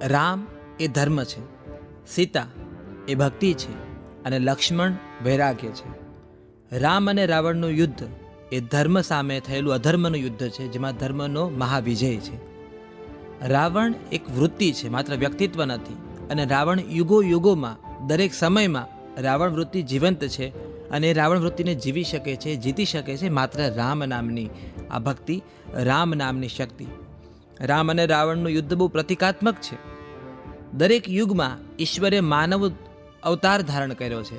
રામ એ ધર્મ છે, સીતા એ ભક્તિ છે અને લક્ષ્મણ વૈરાગ્ય છે. રામ અને રાવણનું યુદ્ધ એ ધર્મ સામે થયેલું અધર્મનું યુદ્ધ છે, જેમાં ધર્મનો મહાવિજય છે. રાવણ એક વૃત્તિ છે, માત્ર વ્યક્તિત્વ નથી. અને રાવણ યુગો યુગોમાં દરેક સમયમાં રાવણ વૃત્તિ જીવંત છે અને રાવણ વૃત્તિને જીવી શકે છે, જીતી શકે છે માત્ર રામ નામની આ ભક્તિ, રામ નામની શક્તિ. રામ અને રાવણનું યુદ્ધ બહુ પ્રતિકાત્મક છે. દરેક યુગમાં ઈશ્વરે માનવ અવતાર ધારણ કર્યો છે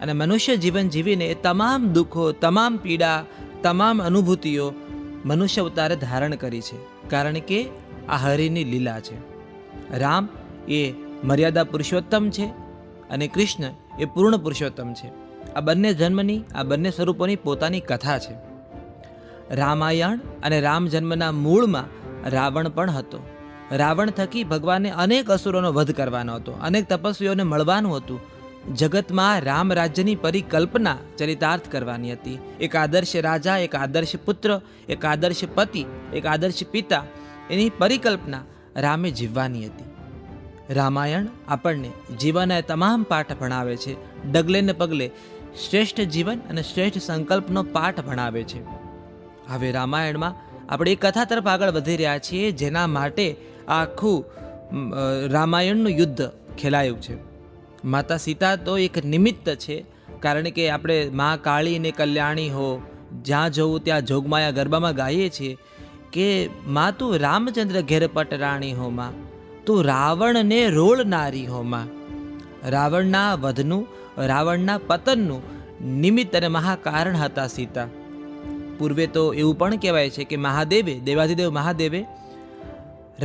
અને મનુષ્ય જીવન જીવીને એ તમામ દુઃખો, તમામ પીડા, તમામ અનુભૂતિઓ મનુષ્ય અવતારે ધારણ કરી છે, કારણ કે આ હરિની લીલા છે. રામ એ મર્યાદા પુરુષોત્તમ છે અને કૃષ્ણ એ પૂર્ણ પુરુષોત્તમ છે. આ બંને જન્મની, આ બંને સ્વરૂપોની પોતાની કથા છે. રામાયણ અને રામ જન્મના મૂળમાં રાવણ પણ હતો. રાવણ થકી ભગવાને અનેક અસુરોનો વધ કરવાનો હતો, અનેક તપસ્વીઓને મળવાનું હતું. જગતમાં રામ રાજ્યની પરિકલ્પના ચરિતાર્થ કરવાની હતી. એક આદર્શ રાજા, એક આદર્શ પુત્ર, એક આદર્શ પતિ, એક આદર્શ પિતા, એની પરિકલ્પના રામે જીવવાની હતી. રામાયણ આપણને જીવનના તમામ પાઠ ભણાવે છે. ડગલે ને પગલે શ્રેષ્ઠ જીવન અને શ્રેષ્ઠ સંકલ્પનો પાઠ ભણાવે છે. હવે રામાયણમાં આપણે એ કથા તરફ આગળ વધી રહ્યા છીએ, જેના માટે આખું રામાયણનું યુદ્ધ ખેલાયું છે. માતા સીતા તો એક નિમિત્ત છે, કારણ કે આપણે મા કાળી ને કલ્યાણી હો, જ્યાં જવું ત્યાં જોગમાયા ગરબામાં ગાઈએ છીએ કે મા તું રામચંદ્ર ઘેર પટરાણી હો, માં તું રાવણને રોળનારી હો. માં રાવણના વધનું, રાવણના પતનનું નિમિત્ત અને મહાકારણ હતા સીતા. પૂર્વે તો એવું પણ કહેવાય છે કે મહાદેવે, દેવાધિદેવ મહાદેવે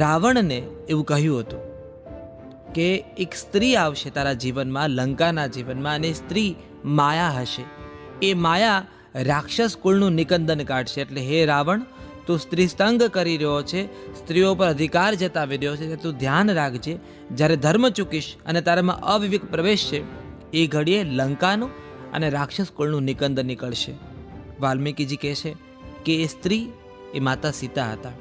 રાવણને એવું કહ્યું હતું કે એક સ્ત્રી આવશે તારા જીવનમાં, લંકાના જીવનમાં, અને સ્ત્રી માયા હશે. એ માયા રાક્ષસ કુળનું નિકંદન કાઢશે. એટલે હે રાવણ, તું સ્ત્રી સ્તંગ કરી રહ્યો છે, સ્ત્રીઓ પર અધિકાર જતાવી રહ્યો છે, તું ધ્યાન રાખજે. જ્યારે ધર્મ ચૂકીશ અને તારામાં અવિવેક પ્રવેશ છે, એ ઘડીએ લંકાનું અને રાક્ષસ કુળનું નિકંદન નીકળશે. વાલ્મીકીજી કહે છે કે એ સ્ત્રી એ માતા સીતા હતા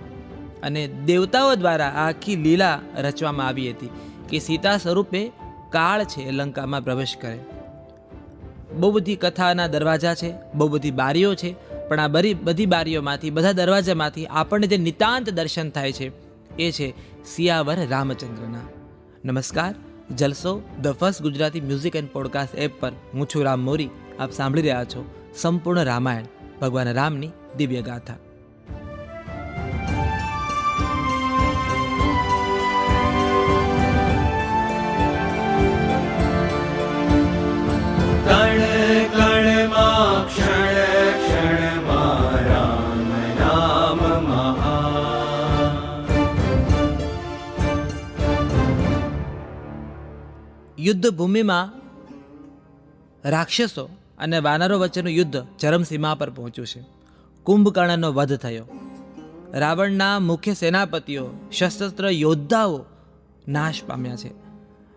અને દેવતાઓ દ્વારા આખી લીલા રચવામાં આવી હતી કે સીતા સ્વરૂપે કાળ છે એ લંકામાં પ્રવેશ કરે. બહુ બધી કથાના દરવાજા છે, બહુ બધી બારીઓ છે, પણ આ બધી બારીઓમાંથી, બધા દરવાજામાંથી આપણને જે નિતાંત દર્શન થાય છે એ છે સિયાવર રામચંદ્રના. નમસ્કાર, Jalso the first Gujarati music and podcast app પર હું છું રામ મોરી. આપ સાંભળી રહ્યા છો સંપૂર્ણ રામાયણ, ભગવાન રામની દિવ્ય ગાથા. કણ કણમાં ક્ષણ ક્ષણમાં રામ નામ મહાન. યુદ્ધ ભૂમિમાં રાક્ષસો અને વાનરો વચ્ચેનું યુદ્ધ ચરમસીમા પર પહોંચ્યું છે. કુંભકર્ણનો વધ થયો. રાવણના મુખ્ય સેનાપતિઓ, શસ્ત્ર યોદ્ધાઓ નાશ પામ્યા છે.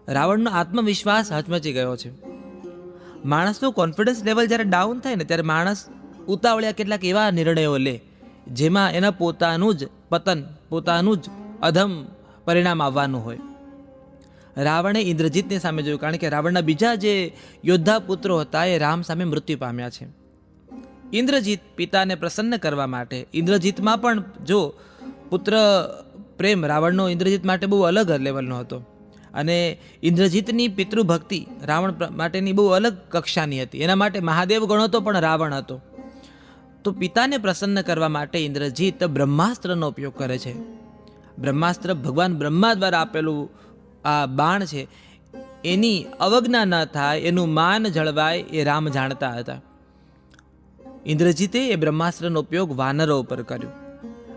રાવણનો આત્મવિશ્વાસ હચમચી ગયો છે. માણસનું કોન્ફિડન્સ લેવલ જ્યારે ડાઉન થાય ને, ત્યારે માણસ ઉતાવળિયા કેટલાક એવા નિર્ણયો લે જેમાં એના પોતાનું જ પતન, પોતાનું જ અધમ પરિણામ આવવાનું હોય. રાવણે ઇન્દ્રજીતની સામે જોયું, કારણ કે રાવણના બીજા જે યોદ્ધા પુત્રો હતા એ રામ સામે મૃત્યુ પામ્યા છે. ઇન્દ્રજીત પિતાને પ્રસન્ન કરવા માટે, ઇન્દ્રજીતમાં પણ જો પુત્ર પ્રેમ રાવણનો ઇન્દ્રજીત માટે બહુ અલગ લેવલનો હતો અને ઇન્દ્રજીતની પિતૃભક્તિ રાવણ માટેની બહુ અલગ કક્ષાની હતી. એના માટે મહાદેવ ગણ હતો પણ રાવણ હતો. તો પિતાને પ્રસન્ન કરવા માટે ઇન્દ્રજીત બ્રહ્માસ્ત્રનો ઉપયોગ કરે છે. બ્રહ્માસ્ત્ર ભગવાન બ્રહ્મા દ્વારા આપેલું આ બાણ છે, એની અવજ્ઞા ન થાય, એનું માન જળવાય એ રામ જાણતા હતા. ઇન્દ્રજીતે એ બ્રહ્માસ્ત્રનો ઉપયોગ વાનરો ઉપર કર્યો.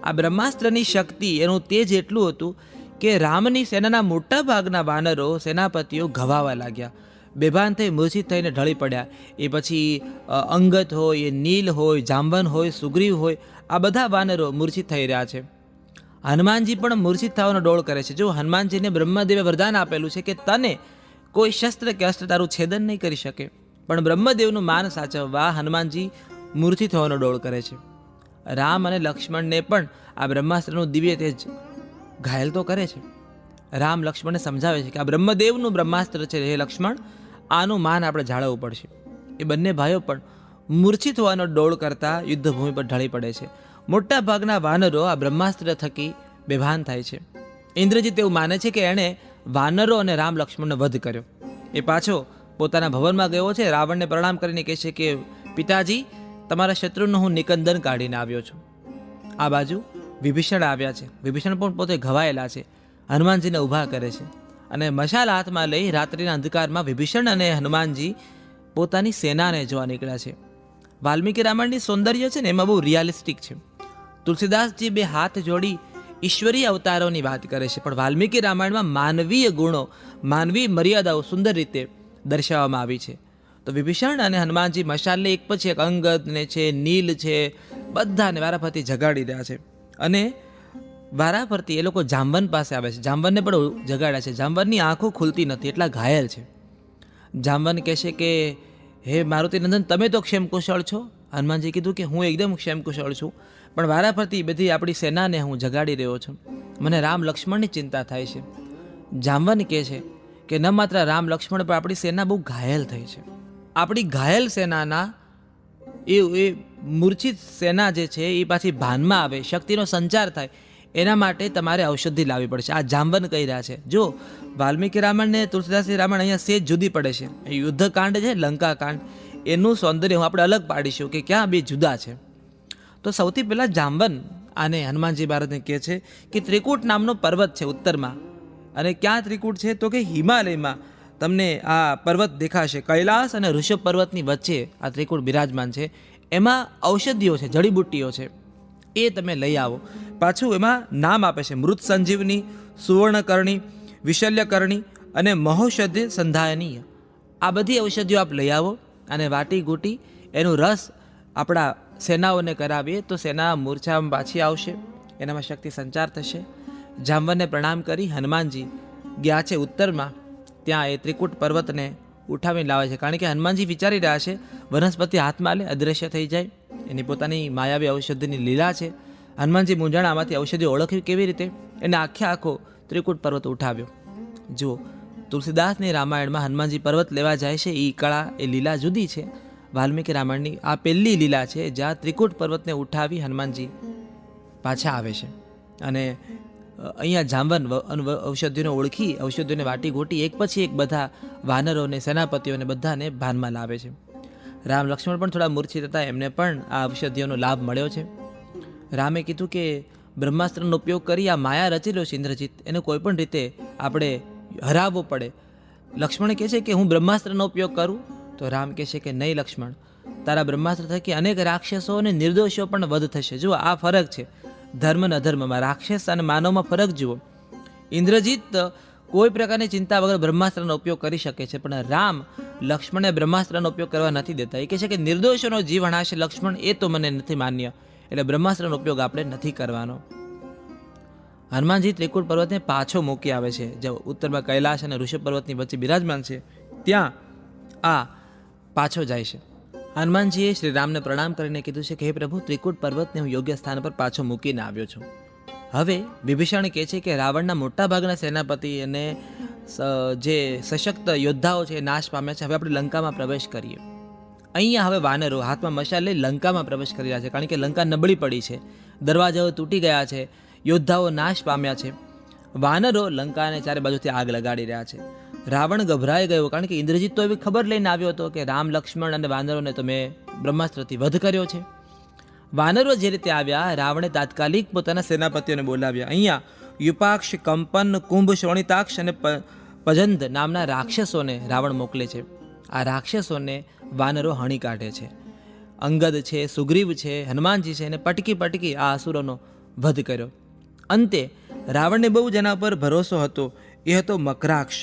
આ બ્રહ્માસ્ત્રની શક્તિ, એનું તેજ એટલું હતું કે રામની સેનાના મોટા ભાગના વાનરો, સેનાપતિઓ ઘવાવા લાગ્યા, બેભાન થઈ મૂર્છિત થઈને ઢળી પડ્યા. એ પછી અંગત હોય, એ નીલ હોય, જાંબન હોય, સુગ્રીવ હોય, આ બધા વાનરો મૂર્છિત થઈ રહ્યા છે. હનુમાનજી પણ મૂર્છિત થવાનો ડોળ કરે છે. જો હનુમાનજીને બ્રહ્મદેવે વરદાન આપેલું છે કે તને કોઈ શસ્ત્ર કે અસ્ત્ર તારું છેદન નહીં કરી શકે, પણ બ્રહ્મદેવનું માન સાચવવા હનુમાનજી મૂર્છિત થવાનો ડોળ કરે છે. રામ અને લક્ષ્મણને પણ આ બ્રહ્માસ્ત્રનું દિવ્ય તેજ ઘાયલ તો કરે છે. રામ લક્ષ્મણને સમજાવે છે કે આ બ્રહ્મદેવનું બ્રહ્માસ્ત્ર છે, હે લક્ષ્મણ, આનું માન આપણે જાળવવું પડશે. એ બંને ભાઈઓ પણ મૂર્છિત હોવાનો ડોળ કરતા યુદ્ધભૂમિ પર ઢળી પડે છે. મોટા ભાગના વાનરો આ બ્રહ્માસ્ત્ર થકી બેભાન થાય છે. ઇન્દ્રજીત એવું માને છે કે એણે વાનરો અને રામ લક્ષ્મણનો વધ કર્યો. એ પાછો પોતાના ભવનમાં ગયો છે. રાવણને પ્રણામ કરીને કહે છે કે પિતાજી, તમારા શત્રુનું હું નિકંદન કાઢીને આવ્યો છું. આ બાજુ વિભીષણ આવ્યા છે. વિભીષણ પણ પોતે ઘવાયેલા છે. હનુમાનજીને ઊભા કરે છે અને મશાલ હાથમાં લઈ રાત્રિના અંધકારમાં વિભીષણ અને હનુમાનજી પોતાની સેનાને જોવા નીકળ્યા છે. વાલ્મીકી રામાયણની સૌંદર્ય છે ને એમાં બહુ રિયાલિસ્ટિક છે. તુલસીદાસજી બે હાથ જોડી ઈશ્વરીય અવતારોની વાત કરે છે, પણ વાલ્મીકી રામાયણમાં માનવીય ગુણો, માનવીય મર્યાદાઓ સુંદર રીતે દર્શાવવામાં આવી છે. તો વિભીષણ અને હનુમાનજી મશાલને એક પછી એક, અંગદને છે, નીલ છે, બધાને વારાફરતી જગાડી રહ્યા છે. અને વારાફરતી એ લોકો જાંબન પાસે આવે છે. જાંબનને પણ જગાડ્યા છે. જાંબનની આંખો ખુલતી નથી, એટલા ઘાયલ છે. જાંબન કહેશે કે હે મારુતિનંદન, તમે તો ક્ષેમ કુશળ છો. હનુમાનજી કીધું કે હું એકદમ ક્ષેમ કુશળ છું, પણ વારાફરતી બધી આપણી સેનાને હું જગાડી રહ્યો છું. મને રામ લક્ષ્મણની ચિંતા થાય છે. જાંબન કહે છે કે ન માત્ર રામ લક્ષ્મણ પણ આપણી સેના બહુ ઘાયલ થઈ છે. આપણી ઘાયલ સેનાના એ મૂર્છિત સેના જે છે એ પાછી ભાનમાં આવે, શક્તિનો સંચાર થાય, એના માટે તમારે ઔષધિ લાવવી પડશે. આ જાંબન કહી રહ્યા છે. જો વાલ્મીકી રામાયણ ને તુલસીદાસજી રામાયણ અહીંયા સેજ જુદી પડે છે. યુદ્ધકાંડ છે, લંકાકાંડ, એનું સૌંદર્ય આપણે અલગ પાડીશું કે ક્યાં બે જુદા છે. તો સૌથી પહેલાં જાંબન આને હનુમાનજી મહારાજને કહે છે કે ત્રિકૂટ નામનો પર્વત છે ઉત્તરમાં. અને ક્યાં ત્રિકૂટ છે? તો કે હિમાલયમાં તમને આ પર્વત દેખાશે. કૈલાસ અને ઋષભ પર્વતની વચ્ચે આ ત્રિકૂટ બિરાજમાન છે. એમાં ઔષધિઓ છે, જડીબુટ્ટીઓ છે, એ તમે લઈ આવો. પાછું એમાં નામ આપે છે મૃત સંજીવની, સુવર્ણકર્ણી, વિશલ્યકર્ણી અને મહોષધિ સંધાયનીય. આ બધી ઔષધિઓ આપ લઈ આવો અને વાટી ગૂટી એનું રસ આપણા સેનાઓને કરાવીએ તો સેના મૂર્છામાં પાછી આવશે, એનામાં શક્તિ સંચાર થશે. જાંબનને પ્રણામ કરી હનુમાનજી ગયા છે ઉત્તરમાં. ત્યાં એ ત્રિકૂટ પર્વતને ઉઠાવીને લાવે છે, કારણ કે હનુમાનજી વિચારી રહ્યા છે વનસ્પતિ હાથમાં લે, અદૃશ્ય થઈ જાય. એની પોતાની માયાવી ઔષધિની લીલા છે. હનુમાનજી મૂંઝાણા, આમાંથી ઔષધિ ઓળખવી કેવી રીતે? એને આખો ત્રિકૂટ પર્વત ઉઠાવ્યો. જુઓ, તુલસીદાસની રામાયણમાં હનુમાનજી પર્વત લેવા જાય છે, એ કળા, એ લીલા જુદી છે. વાલ્મીકી રામાયણની આ પહેલી લીલા છે જ્યાં ત્રિકૂટ પર્વતને ઉઠાવી હનુમાનજી પાછા આવે છે. અને અહીંયા જાંબન ઔષધિઓને ઓળખી, ઔષધિઓને વાટી ગોટી એક પછી એક બધા વાનરોને, સેનાપતિઓને બધાને ભાનમાં લાવે છે. રામ લક્ષ્મણ પણ થોડા મૂર્છિત હતા, એમને પણ આ ઔષધિઓનો લાભ મળ્યો છે. રામે કીધું કે બ્રહ્માસ્ત્રનો ઉપયોગ કરી આ માયા રચેલો છે ઇન્દ્રજીત, એને કોઈ પણ રીતે આપણે હરાવવો પડે. લક્ષ્મણ કહે છે કે હું બ્રહ્માસ્ત્રનો ઉપયોગ કરું? તો રામ કહે છે કે નહીં લક્ષ્મણ, તારા બ્રહ્માસ્ત્ર થકી અનેક રાક્ષસો અને નિર્દોષો પણ વધ થશે. જુઓ, આ ફરક છે ધર્મ અને અધર્મમાં, રાક્ષસ અને માનવમાં ફરક જુઓ. ઇન્દ્રજીત કોઈ પ્રકારની ચિંતા વગર બ્રહ્માસ્ત્રનો ઉપયોગ કરી શકે છે, પણ રામ લક્ષ્મણને બ્રહ્માસ્ત્રનો ઉપયોગ કરવા નથી દેતા. એ કહે છે કે નિર્દોષોનો જીવ હણાશે લક્ષ્મણ, એ તો મને નથી માન્ય, એટલે બ્રહ્માસ્ત્રનો ઉપયોગ આપણે નથી કરવાનો. હનુમાનજી ત્રિકૂટ પર્વતને પાછો મૂકી આવે છે. જે ઉત્તરમાં કૈલાશ અને ઋષભ પર્વતની વચ્ચે બિરાજમાન છે, ત્યાં આ પાછો જાય છે. હનુમાનજીએ શ્રી રામને પ્રણામ કરીને કીધું છે કે હે પ્રભુ, ત્રિકૂટ પર્વતને હું યોગ્ય સ્થાન પર પાછો મૂકીને આવ્યો છું. હવે વિભીષણ કહે છે કે રાવણના મોટા ભાગના સેનાપતિ અને જે સશક્ત યોદ્ધાઓ છે એ નાશ પામ્યા છે. હવે આપણે લંકામાં પ્રવેશ કરીએ. અહીંયા હવે વાનરો હાથમાં મશાલ લઈ લંકામાં પ્રવેશ કરી રહ્યા છે, કારણ કે લંકા નબળી પડી છે, દરવાજાઓ તૂટી ગયા છે, યોદ્ધાઓ નાશ પામ્યા છે. વાનરો લંકાને ચારે બાજુથી આગ લગાડી રહ્યા છે. રાવણ ગભરાઈ ગયો, કારણ કે ઇન્દ્રજીત તો એવી ખબર લઈને આવ્યો હતો કે રામ લક્ષ્મણ અને વાનરોને તો મેં બ્રહ્માસ્ત્રથી વધ કર્યો છે. વાનરો જે રીતે આવ્યા, રાવણે તાત્કાલિક પોતાના સેનાપતિઓને બોલાવ્યા. અહીંયા યુપાક્ષ, કંપન, કુંભ, શ્રોણિતાક્ષ અને પજંદ નામના રાક્ષસોને રાવણ મોકલે છે. આ રાક્ષસોને વાનરો હણી કાઢે છે. અંગદ છે, સુગ્રીવ છે, હનુમાનજી છે, અને પટકી આ અસુરોનો વધ કર્યો. અંતે રાવણને બહુ જેના પર ભરોસો હતો, એ હતો મકરાક્ષ.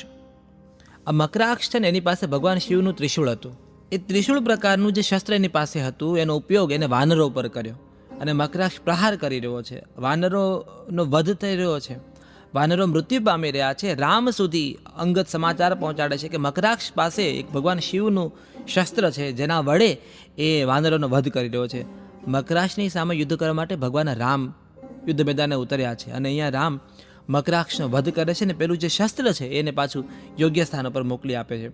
આ મકરાક્ષ છે ને, એની પાસે ભગવાન શિવનું ત્રિશૂળ હતું. એ ત્રિશૂળ પ્રકારનું જે શસ્ત્ર એની પાસે હતું, એનો ઉપયોગ એને વાનરો પર કર્યો. અને મકરાક્ષ પ્રહાર કરી રહ્યો છે, વાનરોનો વધ થઈ રહ્યો છે, વાનરો મૃત્યુ પામી રહ્યા છે. રામ સુધી અંગત સમાચાર પહોંચાડે છે કે મકરાક્ષ પાસે એક ભગવાન શિવનું શસ્ત્ર છે, જેના વડે એ વાનરોનો વધ કરી રહ્યો છે. મકરાક્ષની સામે યુદ્ધ કરવા માટે ભગવાન રામ યુદ્ધ મેદાને ઉતર્યા છે. અને અહીંયા રામ મકરાક્ષનો વધ કરે છે ને પેલું જે શસ્ત્ર છે એને પાછું યોગ્ય સ્થાન પર મોકલી આપે છે.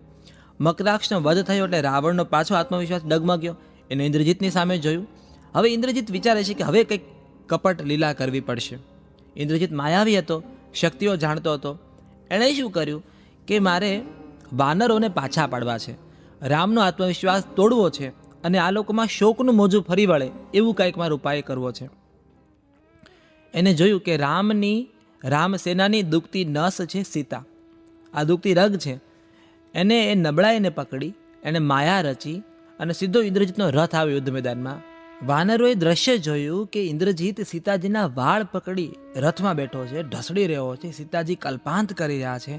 મકરાક્ષનો વધ થયો એટલે રાવણનો પાછો આત્મવિશ્વાસ ડગમગ્યો. એને ઇન્દ્રજીતની સામે જોયું. હવે ઇન્દ્રજીત વિચારે છે કે હવે કંઈક કપટ લીલા કરવી પડશે. ઇન્દ્રજીત માયાવી હતો, શક્તિઓ જાણતો હતો. એણે શું કર્યું કે મારે વાનરોને પાછા પાડવા છે, રામનો આત્મવિશ્વાસ તોડવો છે અને આ લોકોમાં શોકનું મોજું ફરી વળે એવું કંઈક મારો ઉપાય કરવો છે. એને જોયું કે રામ સેનાની દુખતી નસ છે સીતા, આ દુખતી રગ છે, એને એ નબળાઈને પકડી એને માયા રચી અને સીધો ઇન્દ્રજીતનો રથ આવ્યો યુદ્ધ મેદાનમાં. વાનરોએ દ્રશ્ય જોયું કે ઇન્દ્રજીત સીતાજીના વાળ પકડી રથમાં બેઠો છે, ઢસડી રહ્યો છે. સીતાજી કલ્પાંત કરી રહ્યા છે.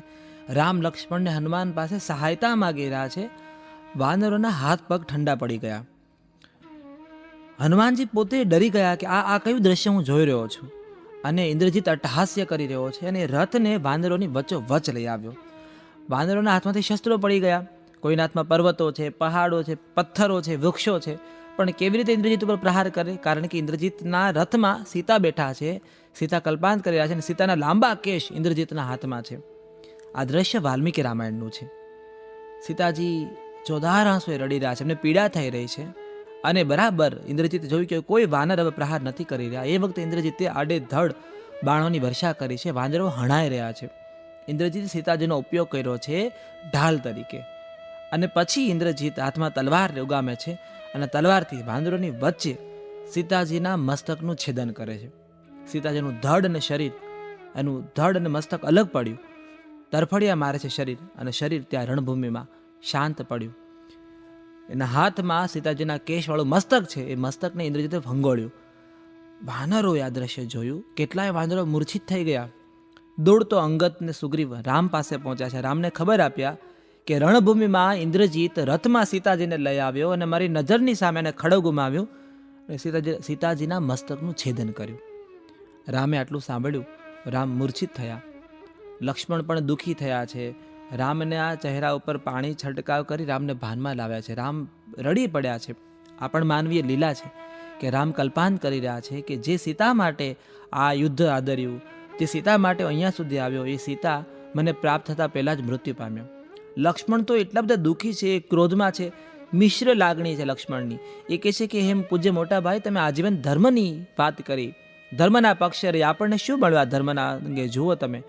રામ લક્ષ્મણને હનુમાન પાસે સહાયતા માગી રહ્યા છે. વાનરોના હાથ પગ ઠંડા પડી ગયા. હનુમાનજી પોતે ડરી ગયા કે આ કયું દ્રશ્ય હું જોઈ રહ્યો છું. અને ઇન્દ્રજીત અટ્ટહાસ્ય કરી રહ્યો છે અને રથને વાનરોની વચ્ચોવચ લઈ આવ્યો. વાનરોના હાથમાંથી શસ્ત્રો પડી ગયા. કોઈના હાથમાં પર્વતો છે, પહાડો છે, પથ્થરો છે, વૃક્ષો છે. પણ કેવી રીતે ઇન્દ્રજીત ઉપર પ્રહાર કરે? કારણ કે ઇન્દ્રજીતના રથમાં સીતા બેઠા છે, સીતા કલ્પાંત કરી રહ્યા છે અને સીતાના લાંબા કેશ ઇન્દ્રજીતના હાથમાં છે. આ દ્રશ્ય વાલ્મીકી રામાયણનું છે. સીતાજી ચોધાર આંસુએ રડી રહ્યા છે, એમને પીડા થઈ રહી છે. અને બરાબર ઇન્દ્રજીતે જોયું કે કોઈ વાનર હવે પ્રહાર નથી કરી રહ્યા. એ વખતે ઇન્દ્રજીતે આડેધડ બાણોની વર્ષા કરી છે. વાનરો હણાઈ રહ્યા છે. ઇન્દ્રજીતે સીતાજીનો ઉપયોગ કર્યો છે ઢાલ તરીકે. અને પછી ઇન્દ્રજીત હાથમાં તલવાર ઉગામે છે અને તલવારથી વાનરોની વચ્ચે સીતાજીના મસ્તકનું છેદન કરે છે. સીતાજીનું ધડ અને શરીર, એનું ધડ અને મસ્તક અલગ પડ્યું. તરફડિયા મારે છે શરીર અને શરીર ત્યાં રણભૂમિમાં શાંત પડ્યું. એના હાથમાં સીતાજીના કેશવાળું મસ્તક છે, એ મસ્તકને ઇન્દ્રજીતે ભંગોળ્યું. વાનરોએ આ દ્રશ્ય જોયું. કેટલાય વાનરો મૂર્છિત થઈ ગયા. દોડતો અંગદ ને સુગ્રીવ રામ પાસે પહોંચ્યા છે. રામને ખબર આપ્યા કે રણભૂમિમાં ઇન્દ્રજીત રથમાં સીતાજીને લઈ આવ્યો અને મારી નજરની સામે એને ખડો ગુમાવ્યો અને સીતાજીના મસ્તકનું છેદન કર્યું. રામે આટલું સાંભળ્યું. રામ મૂર્છિત થયા. લક્ષ્મણ પણ દુઃખી થયા છે. રામને આ ચહેરા ઉપર પાણી છંટકાવ કરી રામને ભાનમાં લાવ્યા છે. રામ રડી પડ્યા છે. આ પણ માનવીય લીલા છે કે રામ કલ્પાંત કરી રહ્યા છે કે જે સીતા માટે આ યુદ્ધ આદર્યું, જે સીતા માટે અહીંયા સુધી આવ્યો, એ સીતા મને પ્રાપ્ત થતાં પહેલાં જ મૃત્યુ પામ્યો. લક્ષ્મણ તો એટલા બધા દુઃખી છે, ક્રોધમાં છે. મિશ્ર લાગણી છે લક્ષ્મણની. એ કહે છે કે હેમ પૂજ્ય મોટા ભાઈ, તમે આજીવન ધર્મની વાત કરી, ધર્મના પક્ષે રહી. આપણને શું મળ્યું આ ધર્મના અંગે? જુઓ તમે,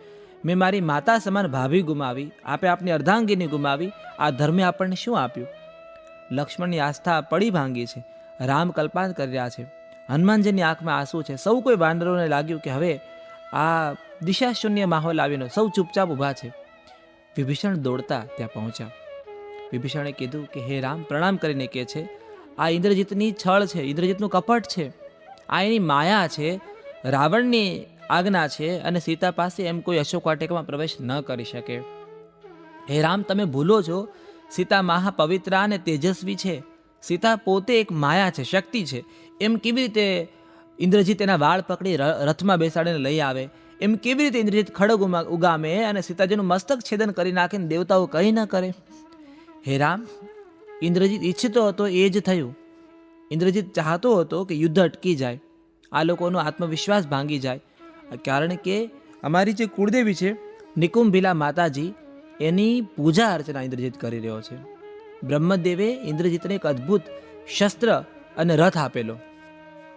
મેં મારી માતા સમાન ભાભી ગુમાવી, આપે આપની અર્ધાંગીની ગુમાવી. આ ધર્મે આપણને શું આપ્યું? લક્ષ્મણની આસ્થા પડી ભાંગી છે. રામ કલ્પાંત કરી રહ્યા છે. હનુમાનજીની આંખમાં આંસુ છે. સૌ કોઈ વાનરોને લાગ્યું કે હવે આ દિશાશૂન્ય માહોલ આવીને સૌ ચૂપચાપ ઊભા છે. વિભીષણ દોડતા ત્યાં પહોંચ્યા. વિભીષણે કીધું કે હે રામ, પ્રણામ કરીને કહે છે આ ઇન્દ્રજીતની છળ છે, ઇન્દ્રજીતનું કપટ છે, આ એની માયા છે, રાવણની આજ્ઞા છે અને સીતા પાસે એમ કોઈ અશોક વાટિકામાં પ્રવેશ ન કરી શકે. હે રામ, તમે ભૂલો છો, સીતા મહાપવિત્ર અને તેજસ્વી છે. સીતા પોતે એક માયા છે, શક્તિ છે. એમ કેવી રીતે ઇન્દ્રજીત એના વાળ પકડી રથમાં બેસાડીને લઈ આવે? એમ કેવી રીતે ઇન્દ્રજીત ખડગ ઉગામે અને સીતાજીનું મસ્તક છેદન કરી નાખીને દેવતાઓ કંઈ ન કરે? હે રામ, ઇન્દ્રજીત ઈચ્છતો હતો એ જ થયું. ઇન્દ્રજીત ચાહતો હતો કે યુદ્ધ અટકી જાય, આ લોકોનો આત્મવિશ્વાસ ભાંગી જાય. કારણ કે અમારી જે કુળદેવી છે નિકુંભિલા માતાજી, એની પૂજા અર્ચના ઇન્દ્રજીત કરી રહ્યો છે. બ્રહ્મદેવે ઇન્દ્રજીતને એક અદ્ભુત શસ્ત્ર અને રથ આપેલો.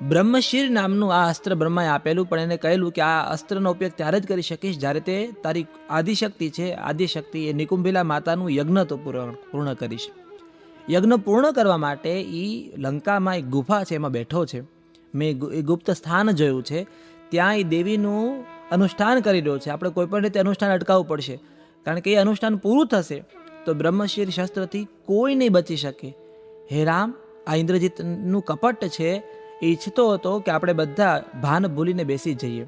બ્રહ્મશીર નામનું આ અસ્ત્ર બ્રહ્માએ આપેલું, પણ એને કહેલું કે આ અસ્ત્રનો ઉપયોગ ત્યારે જ કરી શકીશ જ્યારે તે તારી આદિશક્તિ છે, આદિશક્તિ એ નિકુંભિલા માતાનું યજ્ઞ તો પૂર્ણ કરીશ. યજ્ઞ પૂર્ણ કરવા માટે એ લંકામાં એક ગુફા છે, એમાં બેઠો છે. મેં એ ગુપ્ત સ્થાન જોયું છે. ત્યાં એ દેવીનું અનુષ્ઠાન કરી રહ્યો છે. આપણે કોઈ પણ રીતે અનુષ્ઠાન અટકાવવું પડશે, કારણ કે એ અનુષ્ઠાન પૂરું થશે તો બ્રહ્મશીર શસ્ત્રથી કોઈ નહીં બચી શકે. હે રામ, આ ઇન્દ્રજીતનું કપટ છે. એ ઈચ્છતો હતો કે આપણે બધા ભાન ભૂલીને બેસી જઈએ.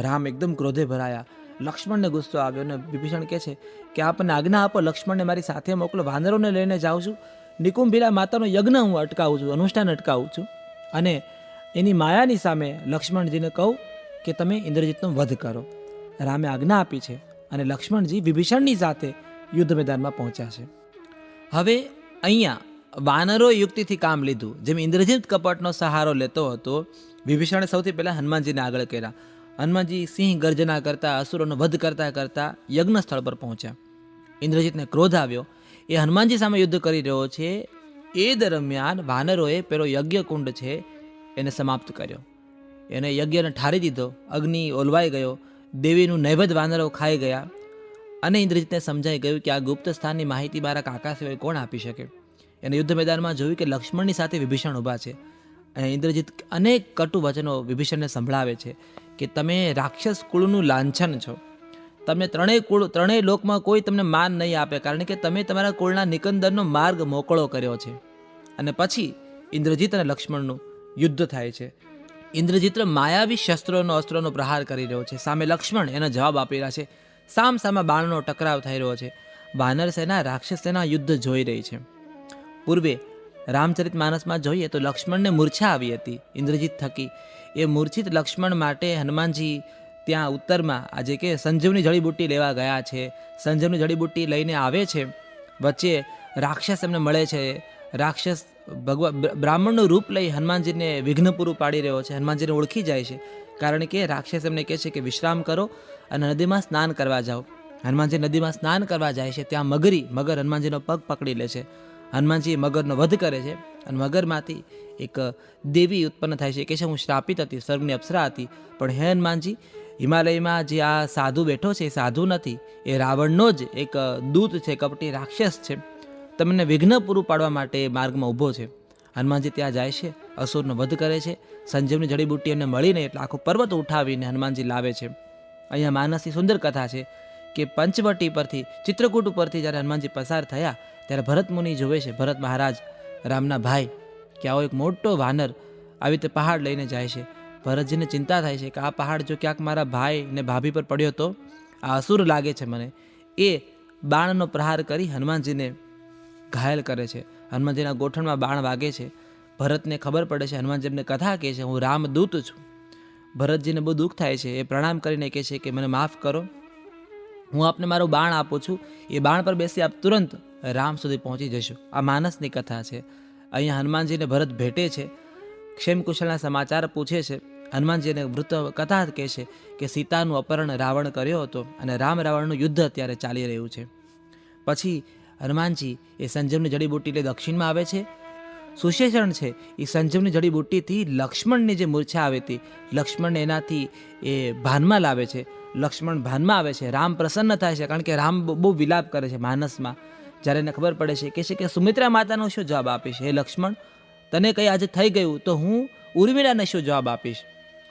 રામ એકદમ ક્રોધે ભરાયા. લક્ષ્મણને ગુસ્સો આવ્યો અને વિભીષણ કહે છે કે આપણને આજ્ઞા આપો, લક્ષ્મણને મારી સાથે મોકલો, વાનરોને લઈને જાઉં છું. નિકુંભિલા માતાનો યજ્ઞ હું અટકાવું છું, અનુષ્ઠાન અટકાવું છું. અને એની માયાની સામે લક્ષ્મણજીને કહું કે તમે ઇન્દ્રજીતનો વધ કરો. રામે આજ્ઞા આપી છે અને લક્ષ્મણજી વિભીષણની સાથે યુદ્ધ મેદાનમાં પહોંચ્યા છે. હવે અહીંયા વાનરો યુક્તિથી કામ લીધું. જેમ ઇન્દ્રજીત કપટનો સહારો લેતો હતો, વિભીષણે સૌથી પહેલાં હનુમાનજીને આગળ કર્યા. હનુમાનજી સિંહ ગર્જના કરતા અસુરોનો વધ કરતા કરતા યજ્ઞ સ્થળ પર પહોંચ્યા. ઇન્દ્રજીતને ક્રોધ આવ્યો. એ હનુમાનજી સામે યુદ્ધ કરી રહ્યો છે. એ દરમિયાન વાનરોએ પેલો યજ્ઞકુંડ છે એને સમાપ્ત કર્યો. એને યજ્ઞને ઠારી દીધો. અગ્નિ ઓલવાઈ ગયો. દેવીનું નૈવેદ્ય વાનરો ખાઈ ગયા. અને ઇન્દ્રજીતને સમજાઈ ગયું કે આ ગુપ્ત સ્થાનની માહિતી મારા કાકા સિવાય કોણ આપી શકે. એને યુદ્ધ મેદાનમાં જોયું કે લક્ષ્મણની સાથે વિભીષણ ઊભા છે. અને ઇન્દ્રજીત અનેક કટુ વચનો વિભીષણને સંભળાવે છે કે તમે રાક્ષસ કુળનું લાંછન છો. તમે ત્રણેય લોકમાં કોઈ તમને માન નહીં આપે, કારણ કે તમે તમારા કુળના નિકંદનનો માર્ગ મોકળો કર્યો છે. અને પછી ઇન્દ્રજીત અને લક્ષ્મણનું યુદ્ધ થાય છે. ઇન્દ્રજીત માયાવી અસ્ત્રોનો પ્રહાર કરી રહ્યો છે. સામે લક્ષ્મણ એનો જવાબ આપી રહ્યા છે. સામસામા બાણનો ટકરાવ થઈ રહ્યો છે. વાનર સેના રાક્ષસ સેના યુદ્ધ જોઈ રહી છે. પૂર્વે રામચરિત માનસમાં જોઈએ તો લક્ષ્મણને મૂર્છા આવી હતી ઇન્દ્રજીત થકી. એ મૂર્છિત લક્ષ્મણ માટે હનુમાનજી ત્યાં ઉત્તરમાં આજે કે સંજીવની જડીબુટ્ટી લેવા ગયા છે. સંજીવની જડીબુટ્ટી લઈને આવે છે. વચ્ચે રાક્ષસ એમને મળે છે. રાક્ષસ બ્રાહ્મણનું રૂપ લઈ હનુમાનજીને વિઘ્ન પૂરું પાડી રહ્યો છે. હનુમાનજીને ઓળખી જાય છે, કારણ કે રાક્ષસ એમને કહે છે કે વિશ્રામ કરો અને નદીમાં સ્નાન કરવા જાઓ. હનુમાનજી નદીમાં સ્નાન કરવા જાય છે. ત્યાં મગર હનુમાનજીનો પગ પકડી લે છે. હનુમાનજી મગરનો વધ કરે છે અને મગરમાંથી એક દેવી ઉત્પન્ન થાય છે. કે છે હું શ્રાપિત હતી, સ્વર્ગની અપ્સરા હતી. પણ હે હનુમાનજી, હિમાલયમાં જે આ સાધુ બેઠો છે એ સાધુ નથી, એ રાવણનો જ એક દૂત છે, કપટી રાક્ષસ છે. તમને વિઘ્ન પૂરું પાડવા માટે માર્ગમાં ઊભો છે. હનુમાનજી ત્યાં જાય છે, અસુરનો વધ કરે છે. સંજીવની જડીબુટ્ટી એમને મળીને એટલે આખો પર્વત ઉઠાવીને હનુમાનજી લાવે છે. અહીંયા માનસની સુંદર કથા છે કે પંચવટી પરથી, ચિત્રકૂટ ઉપરથી જ્યારે હનુમાનજી પસાર થયા ત્યારે ભરત મુનિ જોવે છે, ભરત મહારાજ રામના ભાઈ, કે આવો એક મોટો વાનર આવી રીતે પહાડ લઈને જાય છે. ભરતજીને ચિંતા થાય છે કે આ પહાડ જો ક્યાંક મારા ભાઈ ને ભાભી પર પડ્યો તો આ અસુર લાગે છે મને. એ બાણનો પ્રહાર કરી હનુમાનજીને ઘાયલ કરે છે. હનુમાનજીના ગોઠણમાં બાણ વાગે છે. ભરતને ખબર પડે છે. હનુમાનજી એમને કથા કહે છે, હું રામદૂત છું. ભરતજીને બહુ દુઃખ થાય છે. એ પ્રણામ કરીને કહે છે કે મને માફ કરો, હું આપને મારું બાણ આપું છું. એ બાણ પર બેસી આપ તુરંત રામ સુધી પહોંચી જશો. આ માનસની કથા છે. અહીંયા હનુમાનજીને ભરત ભેટે છે, ક્ષેમ કુશળના સમાચાર પૂછે છે. હનુમાનજીને વૃત્ત કથા કહે છે કે સીતાનું અપહરણ રાવણ કર્યો હતો અને રાવણનું યુદ્ધ અત્યારે ચાલી રહ્યું છે. પછી હનુમાનજી એ સંજીવની જડીબુટ્ટી લઈ દક્ષિણમાં આવે છે. સુશેષણ છે એ સંજીવની જડીબુટ્ટીથી લક્ષ્મણની જે મૂર્છા આવી હતી, લક્ષ્મણને એનાથી એ ભાનમાં લાવે છે. લક્ષ્મણ ભાનમાં આવે છે. રામ પ્રસન્ન થાય છે, કારણ કે રામ બહુ વિલાપ કરે છે માનસમાં. જ્યારે એને ખબર પડે છે, કહે છે કે સુમિત્રા માતાનો શું જવાબ આપીશ? હે લક્ષ્મણ, તને કંઈ આજે થઈ ગયું તો હું ઉર્મિલાને શું જવાબ આપીશ?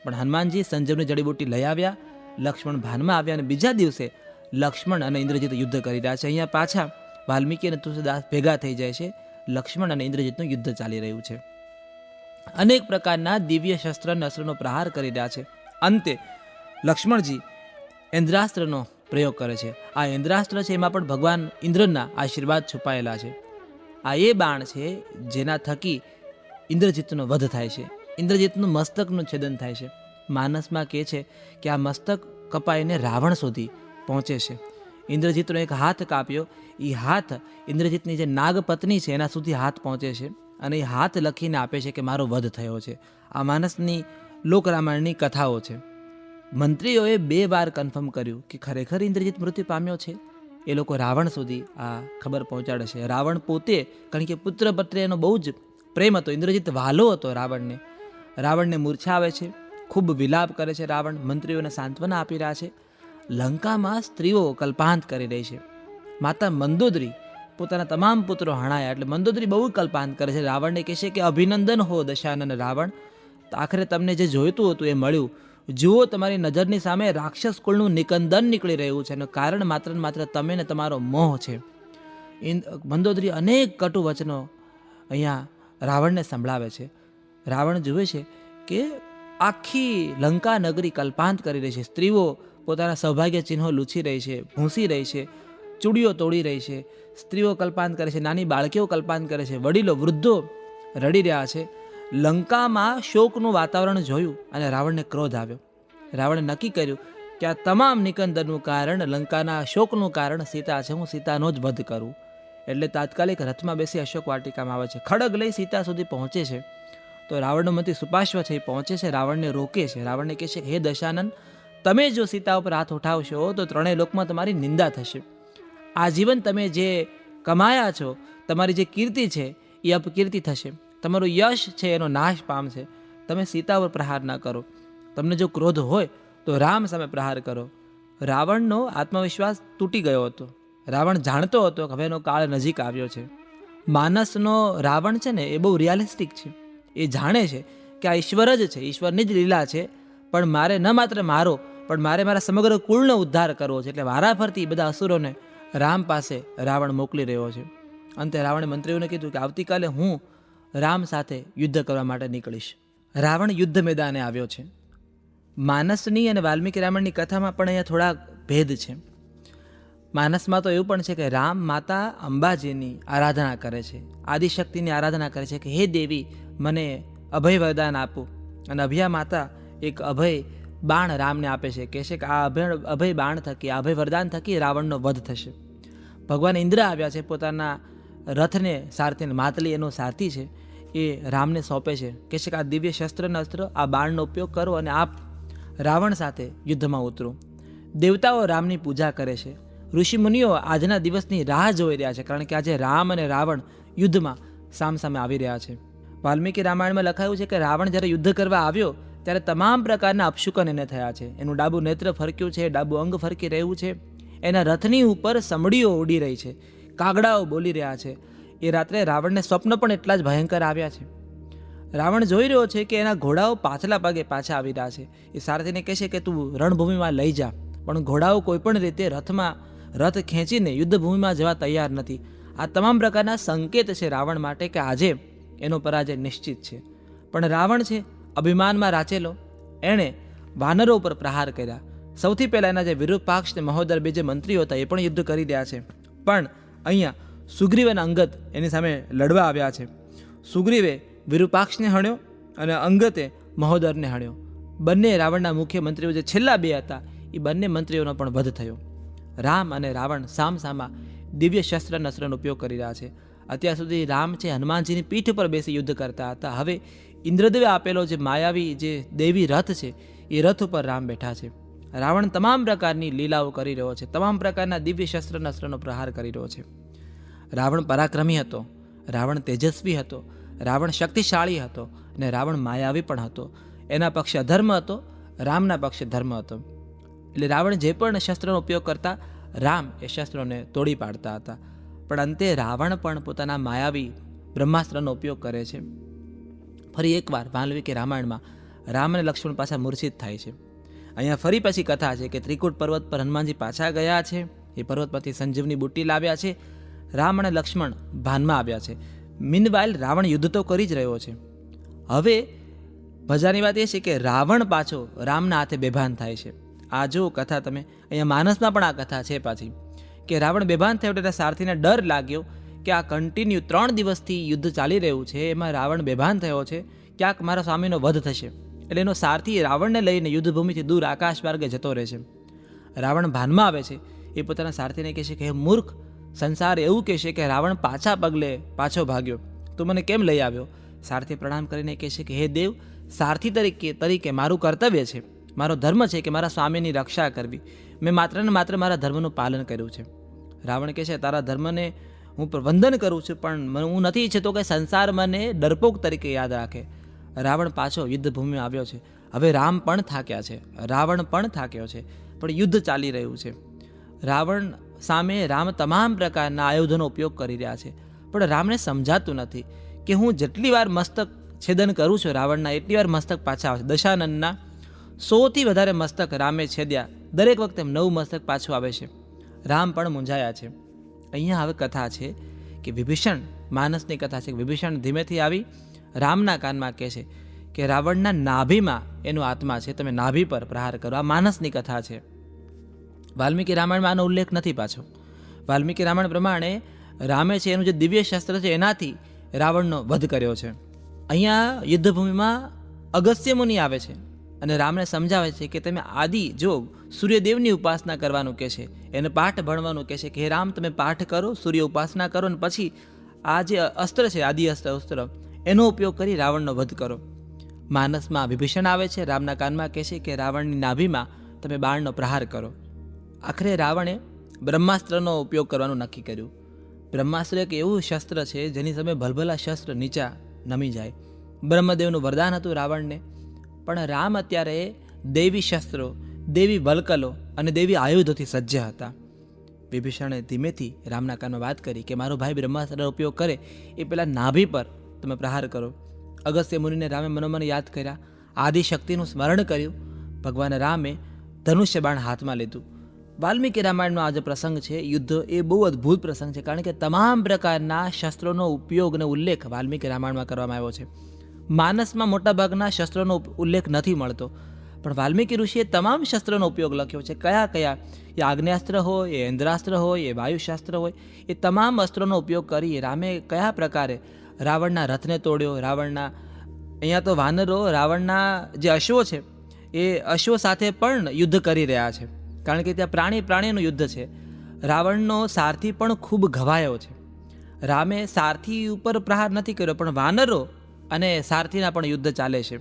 પણ હનુમાનજી સંજીવની જડીબુટ્ટી લઈ આવ્યા. લક્ષ્મણ ભાનમાં આવ્યા અને બીજા દિવસે લક્ષ્મણ અને ઇન્દ્રજીત યુદ્ધ કરી રહ્યા છે. અહીંયા પાછા વાલ્મીકી અને તુલસીદાસ ભેગા થઈ જાય છે. લક્ષ્મણ અને ઇન્દ્રજીતનું યુદ્ધ ચાલી રહ્યું છે. અનેક પ્રકારના દિવ્ય શસ્ત્ર અને અસ્ત્રનો પ્રહાર કરી રહ્યા છે. અંતે લક્ષ્મણજી ઇન્દ્રાસ્ત્રનો પ્રયોગ કરે છે. આ ઇન્દ્રાસ્ત્ર છે એમાં પણ ભગવાન ઇન્દ્રના આશીર્વાદ છુપાયેલા છે. આ એ બાણ છે જેના થકી ઇન્દ્રજીતનો વધ થાય છે. ઇન્દ્રજીતનું મસ્તકનું છેદન થાય છે. માનસમાં કહે છે કે આ મસ્તક કપાઈને રાવણ સુધી પહોંચે છે. ઇન્દ્રજીતનો એક હાથ કાપ્યો. એ હાથ ઇન્દ્રજીતની જે નાગપત્ની છે એના સુધી હાથ પહોંચે છે અને એ હાથ લખીને આપે છે કે મારો વધ થયો છે. આ માનસની લોકરામાયણની કથાઓ છે. મંત્રીઓએ 2 વાર કન્ફર્મ કર્યું કે ખરેખર ઇન્દ્રજીત મૃત્યુ પામ્યો છે. એ લોકો રાવણ સુધી આ ખબર પહોંચાડે છે. રાવણ પોતે, કારણ કે પુત્ર પ્રત્યે એનો બહુ જ પ્રેમ હતો, ઇન્દ્રજીત વાલો હતો રાવણને. રાવણને મૂર્છા આવે છે, ખૂબ વિલાપ કરે છે રાવણ. મંત્રીઓને સાંત્વના આપી રહ્યા છે. લંકામાં સ્ત્રીઓ કલ્પાંત કરી રહી છે. માતા મંદોદરી પોતાના તમામ પુત્રો હણાયા એટલે મંદોદરી બહુ કલ્પાંત કરે છે. રાવણને કહે છે કે અભિનંદન હો દશાનન રાવણ, તો આખરે તમને જે જોઈતું હતું એ મળ્યું. જુઓ, તમારી નજરની સામે રાક્ષસ કુળનું નિકંદન નીકળી રહ્યું છે, એનું કારણ માત્ર ને માત્ર તમે ને તમારો મોહ છે. મંદોદરી અનેક કટુ વચનો અહીંયા રાવણને સંભળાવે છે. રાવણ જુએ છે કે આખી લંકા નગરી કલ્પાંત કરી રહી છે. સ્ત્રીઓ પોતાના સૌભાગ્ય ચિહ્નો લૂછી રહી છે, ભૂંસી રહી છે, ચૂડીઓ તોડી રહી છે. સ્ત્રીઓ કલ્પાંત કરે છે, નાની બાળકીઓ કલ્પાંત કરે છે, વડીલો વૃદ્ધો રડી રહ્યા છે. લંકામાં શોકનું વાતાવરણ જોયું અને રાવણને ક્રોધ આવ્યો. રાવણે નક્કી કર્યું કે આ તમામ નિકંદનનું કારણ, લંકાના શોકનું કારણ સીતા છે. હું સીતાનો જ વધ કરું. એટલે તાત્કાલિક રથમાં બેસી અશોક વાટિકામાં આવે છે. ખડગ લઈ સીતા સુધી પહોંચે છે. તો રાવણનો મંત્રી સુપાશ્વ છે એ પહોંચે છે, રાવણને રોકે છે. રાવણને કહે છે કે હે દશાનન, તમે જો સીતા ઉપર હાથ ઉઠાવશો તો ત્રણેય લોકમાં તમારી નિંદા થશે. આજીવન તમે જે કમાયા છો, તમારી જે કીર્તિ છે એ અપકીર્તિ થશે, તમારું યશ છે એનો નાશ પામશે. તમે સીતા ઉપર પ્રહાર ના કરો. તમને જો ક્રોધ હોય તો રામ સામે પ્રહાર કરો. રાવણનો આત્મવિશ્વાસ તૂટી ગયો હતો. રાવણ જાણતો હતો કે હવેનો કાળ નજીક આવ્યો છે. માનસનો રાવણ છે ને એ બહુ રિયાલિસ્ટિક છે. એ જાણે છે કે આ ઈશ્વર જ છે, ઈશ્વરની જ લીલા છે, પણ મારે ન માત્ર મારો પણ મારે મારા સમગ્ર કુળનો ઉદ્ધાર કરવો છે. એટલે વારાફરતી બધા અસુરોને રામ પાસે રાવણ મોકલી રહ્યો છે. અંતે રાવણે મંત્રીઓને કીધું કે આવતીકાલે હું રામ સાથે યુદ્ધ કરવા માટે નીકળીશ. રાવણ યુદ્ધ મેદાને આવ્યો છે. માનસની અને વાલ્મીકી રામાયણની કથામાં પણ અહીંયા થોડા ભેદ છે. માનસમાં તો એવું પણ છે કે રામ માતા અંબાજીની આરાધના કરે છે, આદિશક્તિની આરાધના કરે છે કે હે દેવી મને અભય વરદાન આપો. અને અભયા માતા એક અભય બાણ રામને આપે છે, કહે છે કે આ અભય બાણ થકી, આ અભય વરદાન થકી રાવણનો વધ થશે. ભગવાન ઇન્દ્ર આવ્યા છે, પોતાના રથને સારથીને, માતલી એનો સારથી છે, એ રામને સોંપે છે, કહે છે કે આ દિવ્ય શસ્ત્રને અસ્ત્ર, આ બાણનો ઉપયોગ કરો અને આપ રાવણ સાથે યુદ્ધમાં ઉતરો. દેવતાઓ રામની પૂજા કરે છે. ઋષિમુનિઓ આજના દિવસની રાહ જોઈ રહ્યા છે, કારણ કે આજે રામ અને રાવણ યુદ્ધમાં સામસામે આવી રહ્યા છે. વાલ્મીકી રામાયણમાં લખાયું છે કે રાવણ જ્યારે યુદ્ધ કરવા આવ્યો ત્યારે તમામ પ્રકારના અપશુકન એને થયા છે. એનું ડાબું નેત્ર ફરક્યું છે, ડાબું અંગ ફરકી રહ્યું છે, એના રથની ઉપર સમડીઓ ઉડી રહી છે, કાગડાઓ બોલી રહ્યા છે. એ રાત્રે રાવણને સ્વપ્ન પણ એટલા જ ભયંકર આવ્યા છે. રાવણ જોઈ રહ્યો છે કે એના ઘોડાઓ પાછલા પગે પાછા આવી રહ્યા છે. એ સારથીને કહે છે કે તું રણભૂમિમાં લઈ જા, પણ ઘોડાઓ કોઈ પણ રીતે રથ ખેંચીને યુદ્ધભૂમિમાં જવા તૈયાર નથી. આ તમામ પ્રકારના સંકેત છે રાવણ માટે કે આજે એનો પરાજય નિશ્ચિત છે. પણ રાવણ છે અભિમાનમાં રાચેલો, એણે વાનરો ઉપર પ્રહાર કર્યા. સૌથી પહેલાં એના જે વિરૂપાક્ષ ને મહોદર બે જે મંત્રીઓ હતા એ પણ યુદ્ધ કરી રહ્યા છે. પણ અહીંયા સુગ્રીવ અને અંગદ એની સામે લડવા આવ્યા છે. સુગ્રીવે વિરૂપાક્ષને હણ્યો અને અંગતે મહોદરને હણ્યો. બંને રાવણના મુખ્ય મંત્રીઓ જે છેલ્લા બે હતા એ બંને મંત્રીઓનો પણ વધ થયો. રામ અને રાવણ સામસામા દિવ્ય શસ્ત્ર અને અસ્ત્રનો ઉપયોગ કરી રહ્યા છે. અત્યાર સુધી રામ છે હનુમાનજીની પીઠ પર બેસી યુદ્ધ કરતા હતા. હવે ઇન્દ્રદેવે આપેલો જે માયાવી જે દેવી રથ છે એ રથ ઉપર રામ બેઠા છે. રાવણ તમામ પ્રકારની લીલાઓ કરી રહ્યો છે, તમામ પ્રકારના દિવ્ય શસ્ત્ર અને અસ્ત્રનો પ્રહાર કરી રહ્યો છે. રાવણ પરાક્રમી હતો, રાવણ તેજસ્વી હતો, રાવણ શક્તિશાળી હતો અને રાવણ માયાવી પણ હતો. એના પક્ષે અધર્મ હતો, રામના પક્ષે ધર્મ હતો. એટલે રાવણ જે પણ શસ્ત્રનો ઉપયોગ કરતા, રામ એ શસ્ત્રોને તોડી પાડતા હતા. પણ અંતે રાવણ પણ પોતાના માયાવી બ્રહ્માસ્ત્રનો ઉપયોગ કરે છે. ફરી એકવાર વાલ્મીકી રામાયણમાં રામ અને લક્ષ્મણ પાછા મૂર્છિત થાય છે. અહીંયા ફરી પછી કથા છે કે ત્રિકૂટ પર્વત પર હનુમાનજી પાછા ગયા છે. એ પર્વતમાંથી સંજીવની બુટ્ટી લાવ્યા છે. રામ અને લક્ષ્મણ ભાનમાં આવ્યા છે. મીનવાઇલ રાવણ યુદ્ધ તો કરી જ રહ્યો છે. હવે મજાની વાત એ છે કે રાવણ પાછો રામના હાથે બેભાન થાય છે. આ જો કથા તમે અહીંયા માનસમાં પણ આ કથા છે પાછી, કે રાવણ બેભાન થયો એટલે સારથીને ડર લાગ્યો કે આ કન્ટિન્યુ 3 દિવસથી યુદ્ધ ચાલી રહ્યું છે, એમાં રાવણ બેભાન થયો છે, ક્યાંક મારા સ્વામીનો વધ થશે. એટલે એનો સારથી રાવણને લઈને યુદ્ધભૂમિથી દૂર આકાશ માર્ગે જતો રહે છે. રાવણ ભાનમાં આવે છે. એ પોતાના સારથીને કહે છે કે હે મૂર્ખ, સંસાર એવું કહેશે કે રાવણ પાછા પગલે પાછો ભાગ્યો, તું મને કેમ લઈ આવ્યો? સારથી પ્રણામ કરીને કહે છે કે હે દેવ, સારથી તરીકે મારું કર્તવ્ય છે, મારો ધર્મ છે કે મારા સ્વામીની રક્ષા કરવી. મેં માત્ર ને માત્ર મારા ધર્મનું પાલન કર્યું છે. રાવણ કહે છે તારા ધર્મને હું વંદન કરું છું, પણ હું નથી ઈચ્છતો કે સંસાર મને ડરપોક તરીકે યાદ રાખે. રાવણ પાછો યુદ્ધભૂમિમાં આવ્યો છે. હવે રામ પણ થાક્યા છે, રાવણ પણ થાક્યો છે, પણ યુદ્ધ ચાલી રહ્યું છે. રાવણ સામે રામ તમામ પ્રકારના આયુધોનો ઉપયોગ કરી રહ્યા છે. પણ રામને સમજાતું નથી કે હું જેટલી વાર મસ્તક છેદન કરું છું રાવણના, એટલી વાર મસ્તક પાછા આવે છે. દશાનનના 100થી વધારે મસ્તક રામે છેદ્યા, દરેક વખતે નવું મસ્તક પાછું આવે છે. રામ પણ મૂંઝાયા છે. અહીંયા હવે કથા છે કે વિભીષણ, માનસની કથા છે કે વિભીષણ ધીમેથી આવી રામના કાનમાં કહે છે કે રાવણના નાભીમાં એનો આત્મા છે, તમે નાભી પર પ્રહાર કરો. આ માનસની કથા છે. વાલ્મીકી રામાયણમાં આનો ઉલ્લેખ નથી પાછો. વાલ્મીકી રામાયણ પ્રમાણે રામે છે એનું જે દિવ્ય શસ્ત્ર છે એનાથી રાવણનો વધ કર્યો છે. અહીંયા યુદ્ધભૂમિમાં અગસ્ત્ય મુનિ આવે છે અને રામને સમજાવે છે કે તમે આદિ જો સૂર્યદેવની ઉપાસના કરવાનું કહે છે, એને પાઠ ભણવાનું કહે છે કે હે રામ તમે પાઠ કરો, સૂર્ય ઉપાસના કરો, અને પછી આ જે અસ્ત્ર છે આદિ અસ્ત્ર એનો ઉપયોગ કરી રાવણનો વધ કરો. માનસમાં વિભીષણ આવે છે, રામના કાનમાં કહે છે કે રાવણની નાભીમાં તમે બાણનો પ્રહાર કરો. આખરે રાવણે બ્રહ્માસ્ત્રનો ઉપયોગ કરવાનું નક્કી કર્યું. બ્રહ્માસ્ત્ર એક એવું શસ્ત્ર છે જેની સામે ભલભલા શસ્ત્ર નીચા નમી જાય. બ્રહ્મદેવનું વરદાન હતું રાવણને, પણ રામ અત્યારે દૈવી શસ્ત્રો, દેવી વલ્કલો અને દેવી આયુધોથી સજ્જ હતા. વિભીષણે ધીમેથી રામના કાનમાં વાત કરી કે મારો ભાઈ બ્રહ્માસ્ત્રનો ઉપયોગ કરે એ પહેલાં નાભી પર તમે પ્રહાર કરો. અગસ્ત્ય મુનિને રામે મનોમન યાદ કર્યા, આદિશક્તિનું સ્મરણ કર્યું. ભગવાન રામે ધનુષ્ય બાણ હાથમાં લીધું. વાલ્મીકી રામાયણનો આ જે પ્રસંગ છે, યુદ્ધ, એ બહુ અદ્ભુત પ્રસંગ છે, કારણ કે તમામ પ્રકારના શસ્ત્રોનો ઉપયોગ અને ઉલ્લેખ વાલ્મીકી રામાયણમાં કરવામાં આવ્યો છે. માનસમાં મોટાભાગના શસ્ત્રોનો ઉલ્લેખ નથી મળતો, પણ વાલ્મીકી ઋષિએ તમામ શસ્ત્રોનો ઉપયોગ લખ્યો છે. કયા કયા? એ આગ્નેયાસ્ત્ર હોય, એ ઇન્દ્રાસ્ત્ર હોય, એ વાયુશાસ્ત્ર હોય, એ તમામ અસ્ત્રોનો ઉપયોગ કરી રામે કયા પ્રકારે રાવણના રથને તોડ્યો. અહીંયા તો વાનરો રાવણના જે અશ્વો છે એ અશ્વો સાથે પણ યુદ્ધ કરી રહ્યા છે, કારણ કે ત્યાં પ્રાણીનું યુદ્ધ છે. રાવણનો સારથી પણ ખૂબ ઘવાયો છે. રામે સારથી ઉપર પ્રહાર નથી કર્યો, પણ વાનરો અને સારથીના પણ યુદ્ધ ચાલે છે.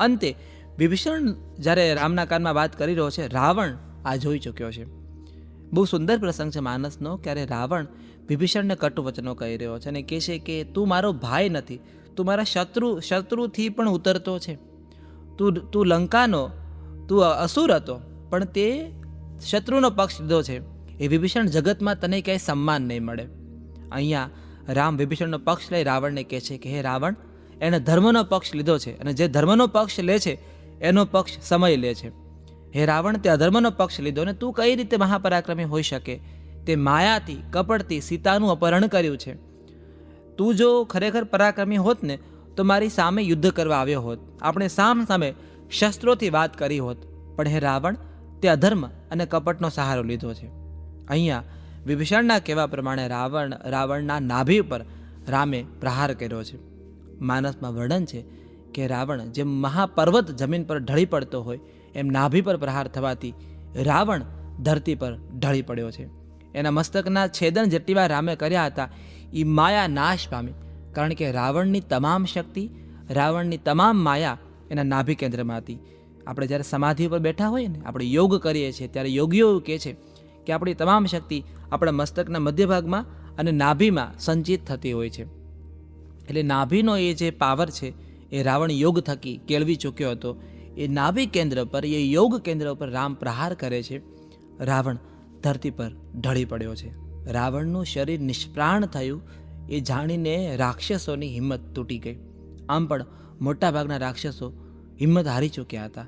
અંતે વિભીષણ જ્યારે રામના કાનમાં વાત કરી રહ્યો છે, રાવણ આ જોઈ ચૂક્યો છે. બહુ સુંદર પ્રસંગ છે માનસનો. ક્યારે રાવણ વિભીષણને કટુ વચનો કહી રહ્યો છે અને કહે છે કે તું મારો ભાઈ નથી, તું મારા શત્રુથી પણ ઉતરતો છે. તું લંકાનો, તું અસુર હતો, પણ તે શત્રુનો પક્ષ લીધો છે. એ વિભીષણ, જગતમાં તને ક્યાંય સન્માન નહીં મળે. અહીંયા રામ વિભીષણનો પક્ષ લઈ રાવણને કહે છે કે હે રાવણ, એણે ધર્મનો પક્ષ લીધો છે, અને જે ધર્મનો પક્ષ લે છે એનો પક્ષ સમય લે છે. હે રાવણ, તે અધર્મનો પક્ષ લીધો, અને તું કઈ રીતે મહાપરાક્રમી હોઈ શકે? તે માયાથી, કપટથી સીતાનું અપહરણ કર્યું છે. તું જો ખરેખર પરાક્રમી હોત ને તો મારી સામે યુદ્ધ કરવા આવ્યો હોત, આપણે સામે શસ્ત્રોથી વાત કરી હોત. પણ હે રાવણ, તે અધર્મ અને કપટનો સહારો લીધો છે. અહીંયા વિભીષણના કહેવા પ્રમાણે રાવણના નાભી પર રામે પ્રહાર કર્યો છે. માનસમાં વર્ણન છે કે રાવણ જેમ મહાપર્વત જમીન પર ઢળી પડતો હોય એમ નાભી પર પ્રહાર થવાથી રાવણ ધરતી પર ઢળી પડ્યો છે. એના મસ્તકના છેદન જેટલી વાર રામે કર્યા હતા એ માયા નાશ પામી, કારણ કે રાવણની તમામ શક્તિ, રાવણની તમામ માયા એના નાભી કેન્દ્રમાં હતી. આપણે જ્યારે સમાધિ ઉપર બેઠા હોઈએ ને, આપણે યોગ કરીએ છીએ, ત્યારે યોગીઓ એવું કહે છે કે આપણી તમામ શક્તિ આપણા મસ્તકના મધ્ય ભાગમાં અને નાભીમાં સંચિત થતી હોય છે. એટલે નાભીનો એ જે પાવર છે એ રાવણ યોગ થકી કેળવી ચૂક્યો હતો. એ નાભી કેન્દ્ર પર, એ યોગ કેન્દ્ર પર રામ પ્રહાર કરે છે. રાવણ ધરતી પર ઢળી પડ્યો છે. રાવણનું શરીર નિષ્પ્રાણ થયું એ જાણીને રાક્ષસોની હિંમત તૂટી ગઈ. આમ પણ મોટાભાગના રાક્ષસો હિંમત હારી ચૂક્યા હતા.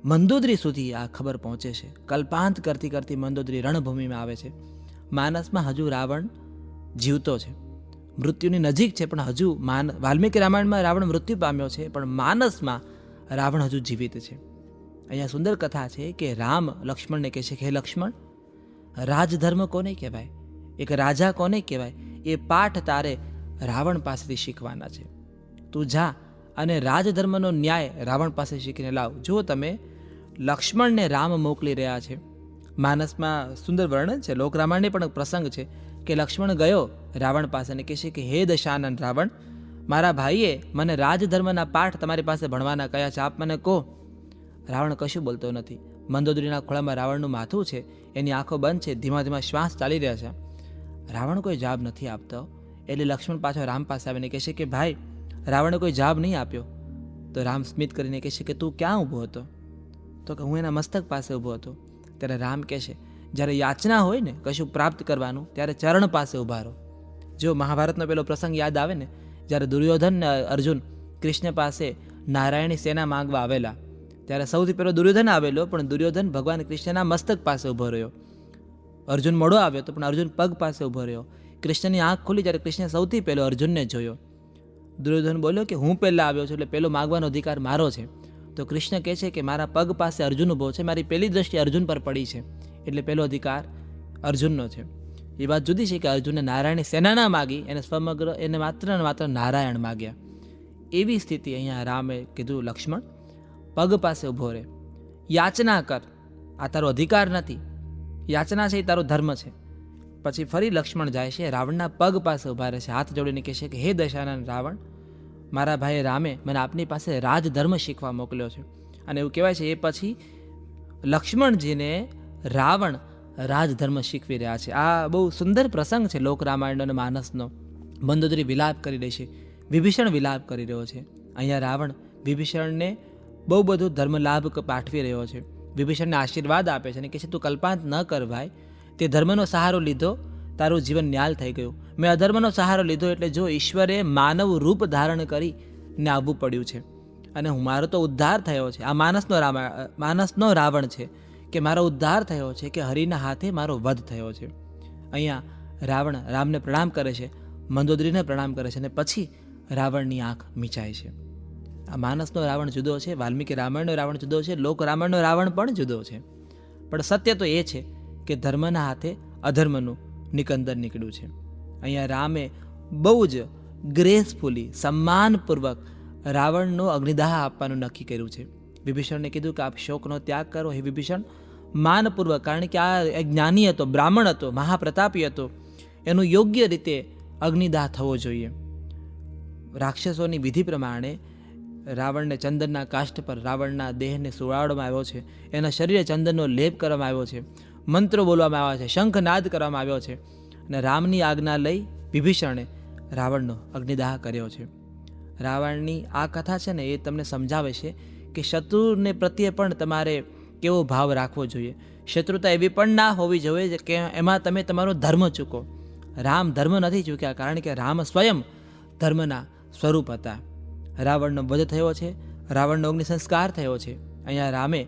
મંદોદરી સુધી આ ખબર પહોંચે છે. કલ્પાંત કરતી મંદોદરી રણભૂમિમાં આવે છે. માનસમાં હજુ રાવણ જીવતો છે, મૃત્યુની નજીક છે, પણ હજુ વાલ્મીકી રામાયણમાં રાવણ મૃત્યુ પામ્યો છે, પણ માનસમાં રાવણ હજુ જીવિત છે. અહીંયા સુંદર કથા છે કે રામ લક્ષ્મણને કહે છે કે હે લક્ષ્મણ, રાજધર્મ કોને કહેવાય, એક રાજા કોને કહેવાય, એ પાઠ તારે રાવણ પાસેથી શીખવાના છે. તું જા અને રાજધર્મનો ન્યાય રાવણ પાસે શીખીને લાવ. જો તમે લક્ષ્મણને રામ મોકલી રહ્યા છે. માનસમાં સુંદર વર્ણન છે, લોકરામાયણની પણ પ્રસંગ છે કે લક્ષ્મણ ગયો રાવણ પાસે અને કહે છે કે હે દશાનન રાવણ, મારા ભાઈએ મને રાજધર્મના પાઠ તમારી પાસે ભણવાના કયા છે, આપ મને કહો. રાવણ કશું બોલતો નથી. મંદોદરીના ખોળામાં રાવણનું માથું છે, એની આંખો બંધ છે, ધીમા ધીમા શ્વાસ ચાલી રહ્યા છે. રાવણ કોઈ જવાબ નથી આપતો. એટલે લક્ષ્મણ પાછો રામ પાસે આવીને કહે છે કે ભાઈ, રાવણે કોઈ જવાબ નહીં આપ્યો. તો રામ સ્મિત કરીને કહે છે કે તું ક્યાં ઊભો હતો? તો કે હું એના મસ્તક પાસે ઊભો હતો. ત્યારે રામ કહે છે, જ્યારે યાચના હોય ને કશું પ્રાપ્ત કરવાનું, ત્યારે ચરણ પાસે ઊભા રહો. જો મહાભારતનો પેલો પ્રસંગ યાદ આવે ને, જ્યારે દુર્યોધન ને અર્જુન કૃષ્ણ પાસે નારાયણની સેના માંગવા આવેલા, ત્યારે સૌથી પહેલો દુર્યોધન આવેલો, પણ દુર્યોધન ભગવાન કૃષ્ણના મસ્તક પાસે ઊભો રહ્યો. અર્જુન મોડો આવ્યો તો પણ અર્જુન પગ પાસે ઊભો રહ્યો. કૃષ્ણની આંખ ખુલી જ્યારે કૃષ્ણે સૌથી પહેલો અર્જુનને જોયો. દુર્યોધન બોલ્યો કે હું પહેલાં આવ્યો છું, એટલે પહેલો માગવાનો અધિકાર મારો છે. તો કૃષ્ણ કહે છે કે મારા પગ પાસે અર્જુન ઊભો છે, મારી પહેલી દ્રષ્ટિ અર્જુન પર પડી છે, એટલે પહેલો અધિકાર અર્જુનનો છે. એ વાત જુદી છે કે અર્જુને નારાયણની સેના ના માગી, એને માત્ર ને માત્ર નારાયણ માગ્યા. એવી સ્થિતિ અહીંયા રામે કીધું, લક્ષ્મણ પગ પાસે ઊભો રહે, યાચના કર. આ તારો અધિકાર નથી, યાચના છે એ તારો ધર્મ છે. પછી ફરી લક્ષ્મણ જાય છે, રાવણના પગ પાસે ઊભા રહે છે, હાથ જોડીને કહે છે કે હે દશાનન રાવણ, મારા ભાઈ રામે મને આપની પાસે રાજધર્મ શીખવા મોકલ્યો છે. અને એવું કહેવાય છે એ પછી લક્ષ્મણજીને રાવણ રાજધર્મ શીખવી રહ્યા છે. આ બહુ સુંદર પ્રસંગ છે લોક રામાયણ અને માનસનો. મંદોદરી વિલાપ કરી રહી છે, વિભીષણ વિલાપ કરી રહ્યો છે. અહીંયા રાવણ વિભીષણને બહુ બધું ધર્મલાભ પાઠવી રહ્યો છે. વિભીષણને આશીર્વાદ આપે છે અને કહે છે તું કલ્પાંત ન કર ભાઈ, તે ધર્મનો સહારો લીધો, તારું જીવન ન્યાલ થઈ ગયું. મેં અધર્મનો સહારો લીધો એટલે જો ઈશ્વરે માનવ રૂપ ધારણ કરીને આવવું પડ્યું છે અને મારો તો ઉદ્ધાર થયો છે. આ માનસનો રાવણ છે કે મારો ઉદ્ધાર થયો છે, કે હરિના હાથે મારો વધ થયો છે. અહીંયા રાવણ રામને પ્રણામ કરે છે, મંદોદરીને પ્રણામ કરે છે અને પછી રાવણની આંખ મીચાય છે. આ માનસનો રાવણ જુદો છે, વાલ્મીકી રામાયણનો રાવણ જુદો છે, લોક રામાયણનો રાવણ પણ જુદો છે. પણ સત્ય તો એ છે કે ધર્મના હાથે અધર્મનું નિકંદન નીકળ્યું છે. અહીંયા રામે બહુ જ ગ્રેસફુલી, સન્માનપૂર્વક રાવણનો અગ્નિદાહ આપવાનું નક્કી કર્યું છે. વિભીષણને કીધું કે આપ શોકનો ત્યાગ કરો હે વિભીષણ, માનપૂર્વક, કારણ કે આ એક જ્ઞાની હતો, બ્રાહ્મણ હતો, મહાપ્રતાપી હતો, એનું યોગ્ય રીતે અગ્નિદાહ થવો જોઈએ. રાક્ષસોની વિધિ પ્રમાણે રાવણને ચંદનના કાષ્ઠ પર રાવણના દેહને સુવાડવામાં આવ્યો છે, એના શરીરે ચંદનનો લેપ કરવામાં આવ્યો છે, મંત્રો બોલવામાં આવ્યા છે, શંખનાદ કરવામાં આવ્યો છે અને રામની આજ્ઞા લઈ વિભીષણે રાવણનો અગ્નિદાહ કર્યો છે. રાવણની આ કથા છે ને એ તમને સમજાવે છે કે શત્રુને પ્રત્યે પણ તમારે કેવો ભાવ રાખવો જોઈએ. શત્રુતા એવી પણ ના હોવી જોઈએ કે એમાં તમે તમારો ધર્મ ચૂકો. રામ ધર્મ નથી ચૂક્યા, કારણ કે રામ સ્વયં ધર્મના સ્વરૂપ હતા. રાવણનો વધ થયો છે, રાવણનો અગ્નિ સંસ્કાર થયો છે. અહીંયા રામે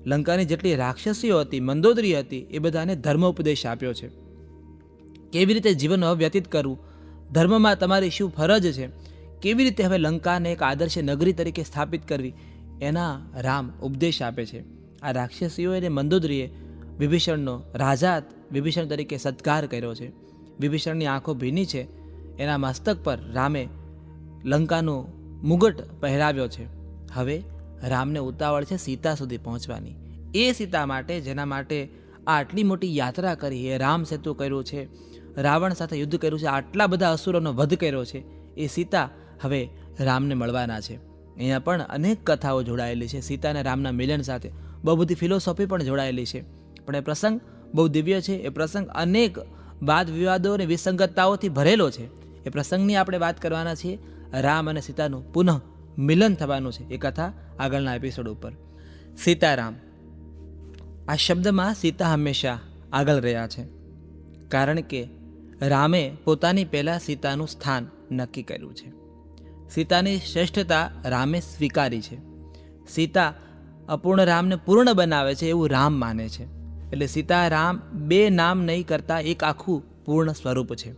લંકાની જેટલી રાક્ષસીઓ હતી, મંદોદરી હતી, એ બધાને ધર્મ ઉપદેશ આપ્યો છે. કેવી રીતે જીવન વ્યતીત કરવું, ધર્મમાં તમારી શું ફરજ છે, કેવી રીતે હવે લંકાને એક આદર્શ નગરી તરીકે સ્થાપિત કરવી, એના રામ ઉપદેશ આપે છે. આ રાક્ષસીઓએ અને મંદોદરીએ વિભીષણનો રાજા વિભીષણ તરીકે સત્કાર કર્યો છે. વિભીષણની આંખો ભીની છે, એના મસ્તક પર રામે લંકાનો મુગટ પહેરાવ્યો છે. હવે રામને ઉતાવળ છે સીતા સુધી પહોંચવાની. એ સીતા માટે, જેના માટે આ આટલી મોટી યાત્રા કરી, એ રામ સેતુ કર્યું છે, રાવણ સાથે યુદ્ધ કર્યું છે, આટલા બધા અસુરોનો વધ કર્યો છે, એ સીતા હવે રામને મળવાના છે. અહીંયા પણ અનેક કથાઓ જોડાયેલી છે સીતા અને રામના મિલન સાથે. બહુ બધી ફિલોસોફી પણ જોડાયેલી છે. પણ એ પ્રસંગ બહુ દિવ્ય છે. એ પ્રસંગ અનેક વાદ વિવાદો અને વિસંગતતાઓથી ભરેલો છે. એ પ્રસંગની આપણે વાત કરવાના છીએ. રામ અને સીતાનું પુનઃ મિલન થવાનું છે એ કથા આગળના એપિસોડ ઉપર. સીતારામ, આ શબ્દમાં સીતા હંમેશા આગળ રહ્યા છે, કારણ કે રામે પોતાની પહેલાં સીતાનું સ્થાન નક્કી કર્યું છે. સીતાની શ્રેષ્ઠતા રામે સ્વીકારી છે. સીતા અપૂર્ણ રામને પૂર્ણ બનાવે છે એવું રામ માને છે. એટલે સીતારામ બે નામ નહીં કરતા એક આખું પૂર્ણ સ્વરૂપ છે.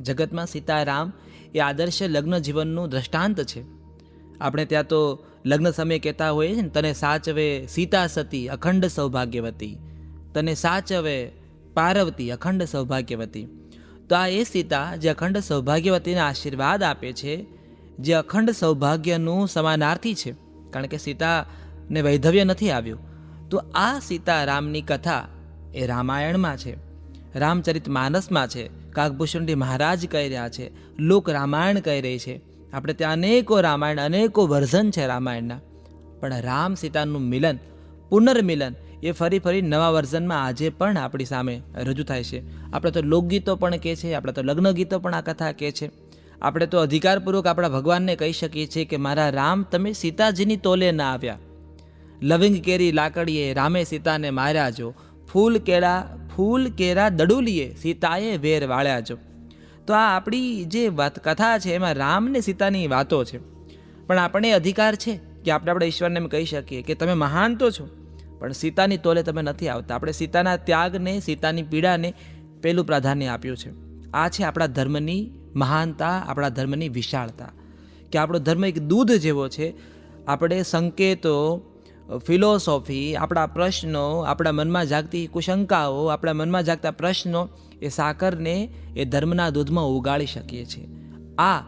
જગતમાં સીતારામ એ આદર્શ લગ્ન જીવનનું દ્રષ્ટાંત છે. આપણે ત્યાં તો લગ્ન સમયે કહેતા હોઈએ છીએ ને, તને સાચવે સીતા સતી અખંડ સૌભાગ્યવતી, તને સાચવે પાર્વતી અખંડ સૌભાગ્યવતી. તો આ એ સીતા જે અખંડ સૌભાગ્યવતીને આશીર્વાદ આપે છે, જે અખંડ સૌભાગ્યનું સમાનાર્થી છે, કારણ કે સીતાને વૈધવ્ય નથી આવ્યું. તો આ સીતારામની કથા એ રામાયણમાં છે, રામચરિત માનસમાં છે, કાગભૂષણજી મહારાજ કહી રહ્યા છે, લોક રામાયણ કહી રહી છે. આપણે ત્યાં અનેકો રામાયણ, અનેકો વર્ઝન છે રામાયણના. પણ રામ સીતાનું મિલન, પુનર્મિલન એ ફરી ફરી નવા વર્ઝનમાં આજે પણ આપણી સામે રજૂ થાય છે. આપણે તો લોકગીતો પણ કહે છે, આપણે તો લગ્ન ગીતો પણ આ કથા કહે છે. આપણે તો અધિકારપૂર્વક આપણા ભગવાનને કહી શકીએ છીએ કે મારા રામ તમે સીતાજીની તોલે ના આવ્યા. લવિંગ કેરી લાકડીએ રામે સીતાને માર્યા જો, ફૂલ કેરા દડુલીએ સીતાએ વેર વાળ્યા જો. તો આ આપણી જે કથા છે એમાં રામ ને સીતાની વાતો છે. પણ આપણે અધિકાર છે કે આપણે ઈશ્વરને એમ કહી શકીએ કે તમે મહાન તો છો, પણ સીતાની તોલે તમે નથી આવતા. આપણે સીતાના ત્યાગને, સીતાની પીડાને પહેલું પ્રાધાન્ય આપ્યું છે. આ છે આપણા ધર્મની મહાનતા, આપણા ધર્મની વિશાળતા, કે આપણો ધર્મ એક દૂધ જેવો છે. આપણે સંકેતો, ફિલોસોફી, આપણા પ્રશ્નો, આપણા મનમાં જાગતી કુશંકાઓ, આપણા મનમાં જાગતા પ્રશ્નો, એ સાકરને એ ધર્મના દૂધમાં ઉગાડી શકીએ છીએ. આ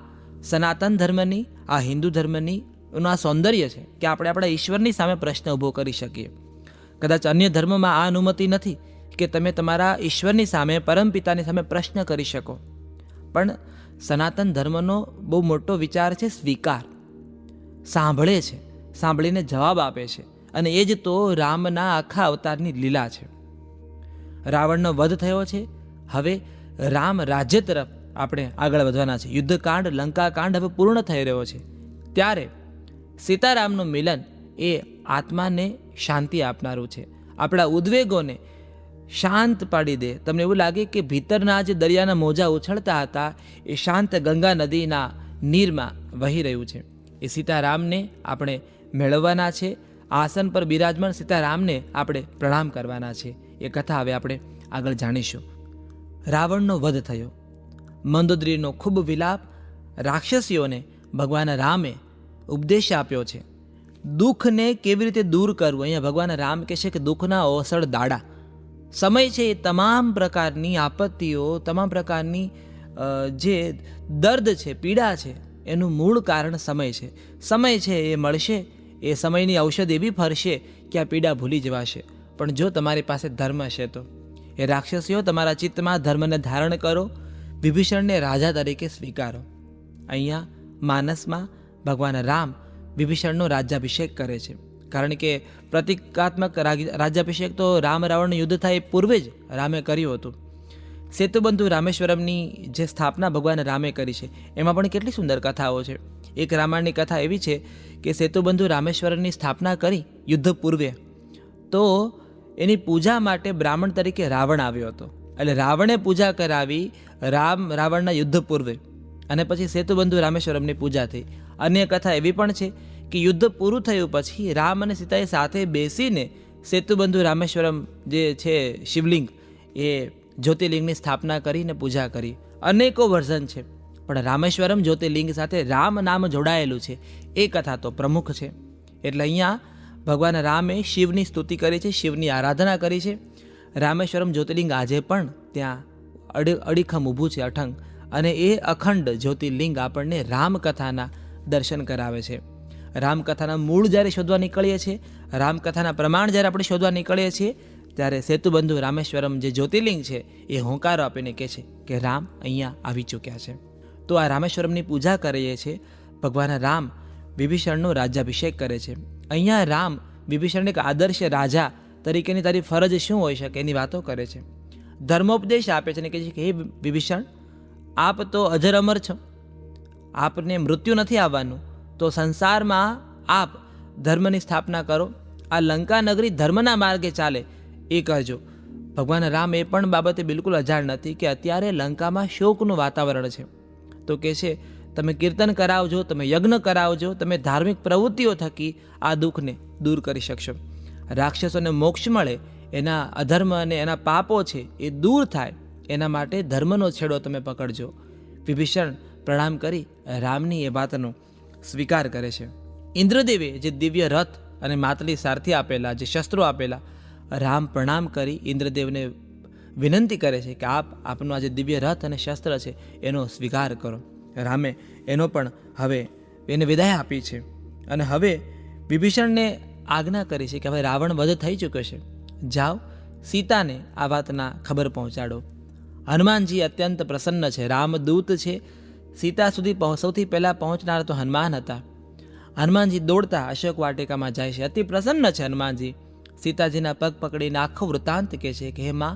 સનાતન ધર્મની, આ હિન્દુ ધર્મની એનું આ સૌંદર્ય છે કે આપણે આપણા ઈશ્વરની સામે પ્રશ્ન ઊભો કરી શકીએ. કદાચ અન્ય ધર્મમાં આ અનુમતિ નથી કે તમે તમારા ઈશ્વરની સામે, પરમપિતાની સામે પ્રશ્ન કરી શકો. પણ સનાતન ધર્મનો બહુ મોટો વિચાર છે સ્વીકાર. સાંભળે છે, સાંભળીને જવાબ આપે છે. અને એ જ તો રામના આખા અવતારની લીલા છે. રાવણનો વધ થયો છે. હવે રામ રાજ્ય તરફ આપણે આગળ વધવાના છે. યુદ્ધકાંડ, લંકાકાંડ હવે પૂર્ણ થઈ રહ્યો છે. ત્યારે સીતારામનું મિલન એ આત્માને શાંતિ આપનારું છે. આપણા ઉદ્વેગોને શાંત પાડી દે. તમને એવું લાગે કે ભીતરના જે દરિયાના મોજા ઉછળતા હતા એ શાંત ગંગા નદીના નીરમાં વહી રહ્યું છે. એ સીતારામને આપણે મેળવવાના છે. આસન પર બિરાજમાન સીતારામને આપણે પ્રણામ કરવાના છે. એ કથા હવે આપણે આગળ જાણીશું. રાવણનો વધ થયો, મંદોદરીનો ખૂબ વિલાપ, રાક્ષસીઓને ભગવાન રામે ઉપદેશ આપ્યો છે. દુઃખને કેવી રીતે દૂર કરવું, અહીંયા ભગવાન રામ કહે છે કે દુઃખના ઓસળ દાડા. સમય છે એ તમામ પ્રકારની આપત્તિઓ, તમામ પ્રકારની જે દર્દ છે, પીડા છે, એનું મૂળ કારણ સમય છે. સમય છે એ મળશે, એ સમયની ઔષધ એવી ફરશે કે આ પીડા ભૂલી જવાશે. પણ જો તમારી પાસે ધર્મ હશે તો એ રાક્ષસીઓ તમારા ચિત્તમાં ધર્મને ધારણ કરો, વિભીષણને રાજા તરીકે સ્વીકારો. અહીંયા માનસમાં ભગવાન રામ વિભીષણનો રાજ્યાભિષેક કરે છે. કારણ કે પ્રતિકાત્મક રાજ્યાભિષેક તો રામ રાવણનું યુદ્ધ થાય એ પૂર્વે જ રામે કર્યું હતું. સેતુબંધુ રામેશ્વરમની જે સ્થાપના ભગવાન રામે કરી છે એમાં પણ કેટલી સુંદર કથાઓ છે. એક રામાયણની કથા એવી છે કે સેતુબંધુ રામેશ્વરની સ્થાપના કરી યુદ્ધ પૂર્વે, તો એની પૂજા માટે બ્રાહ્મણ તરીકે રાવણ આવ્યો હતો. એટલે રાવણે પૂજા કરાવી રાવણના યુદ્ધ પૂર્વે, અને પછી સેતુબંધુ રામેશ્વરમની પૂજા થઈ. અન્ય કથા એવી પણ છે કે યુદ્ધ પૂરું થયું પછી રામ અને સીતાએ સાથે બેસીને સેતુબંધુ રામેશ્વરમ જે છે શિવલિંગ, એ જ્યોતિર્લિંગની સ્થાપના કરીને પૂજા કરી. અનેકો વર્ઝન છે, પણ રામેશ્વરમ જ્યોતિર્લિંગ સાથે રામ નામ જોડાયેલું છે એ કથા તો પ્રમુખ છે. એટલે અહીંયા ભગવાન રામે શિવની સ્તુતિ કરી છે, શિવની આરાધના કરી છે. રામેશ્વરમ જ્યોતિર્લિંગ આજે પણ ત્યાં અડીખમ ઊભું છે, અઠંગ. અને એ અખંડ જ્યોતિર્લિંગ આપણને રામકથાના દર્શન કરાવે છે. રામકથાના મૂળ જ્યારે શોધવા નીકળીએ છીએ, રામકથાના પ્રમાણ જ્યારે આપણે શોધવા નીકળીએ છીએ, ત્યારે સેતુબંધુ રામેશ્વરમ જે જ્યોતિર્લિંગ છે એ હોંકારો આપીને કહે છે કે રામ અહીંયા આવી ચૂક્યા છે. તો આ રામેશ્વરમની પૂજા કરીએ છીએ. ભગવાન રામ વિભીષણનો રાજ્યાભિષેક કરે છે. અહીંયા રામ વિભીષણને એક આદર્શ રાજા તરીકેની તારી ફરજ શું હોઈ શકે એની વાતો કરે છે. ધર્મોપદેશ આપે છે અને કહે છે કે હે વિભીષણ, આપ તો અજર અમર છો, આપને મૃત્યુ નથી આવવાનું, તો સંસારમાં આપ ધર્મની સ્થાપના કરો, આ લંકા નગરી ધર્મના માર્ગે ચાલે એ કરજો. ભગવાન રામ એ પણ બાબતે બિલકુલ અજાણ નથી કે અત્યારે લંકામાં શોકનું વાતાવરણ છે. તો કહે છે તમે કીર્તન કરાવજો, તમે યજ્ઞ કરાવજો, તમે ધાર્મિક પ્રવૃત્તિઓ થકી આ દુઃખને દૂર કરી શકશો. રાક્ષસોને મોક્ષ મળે, એના અધર્મ અને એના પાપો છે એ દૂર થાય, એના માટે ધર્મનો છેડો તમે પકડજો. વિભીષણ પ્રણામ કરી રામની એ વાતનો સ્વીકાર કરે છે. ઇન્દ્રદેવે જે દિવ્ય રથ અને માતલી સારથી આપેલા, જે શસ્ત્રો આપેલા, રામ પ્રણામ કરી ઇન્દ્રદેવને વિનંતી કરે છે કે આપનું આ જે દિવ્ય રથ અને શસ્ત્ર છે એનો સ્વીકાર કરો. રામે એનો પણ હવે એને વિદાય આપી છે. અને હવે વિભીષણને આજ્ઞા કરી છે કે હવે રાવણ વધ થઈ ચૂક્યો છે, જાઓ સીતાને આ વાતના ખબર પહોંચાડો. હનુમાનજી અત્યંત પ્રસન્ન છે, રામદૂત છે. સીતા સુધી સૌથી પહેલાં પહોંચનાર તો હનુમાન હતા. હનુમાનજી દોડતા અશોક વાટિકામાં જાય છે. અતિ પ્રસન્ન છે હનુમાનજી. સીતાજીના પગ પકડીને આખો વૃત્તાંત કહે છે કે હે માં,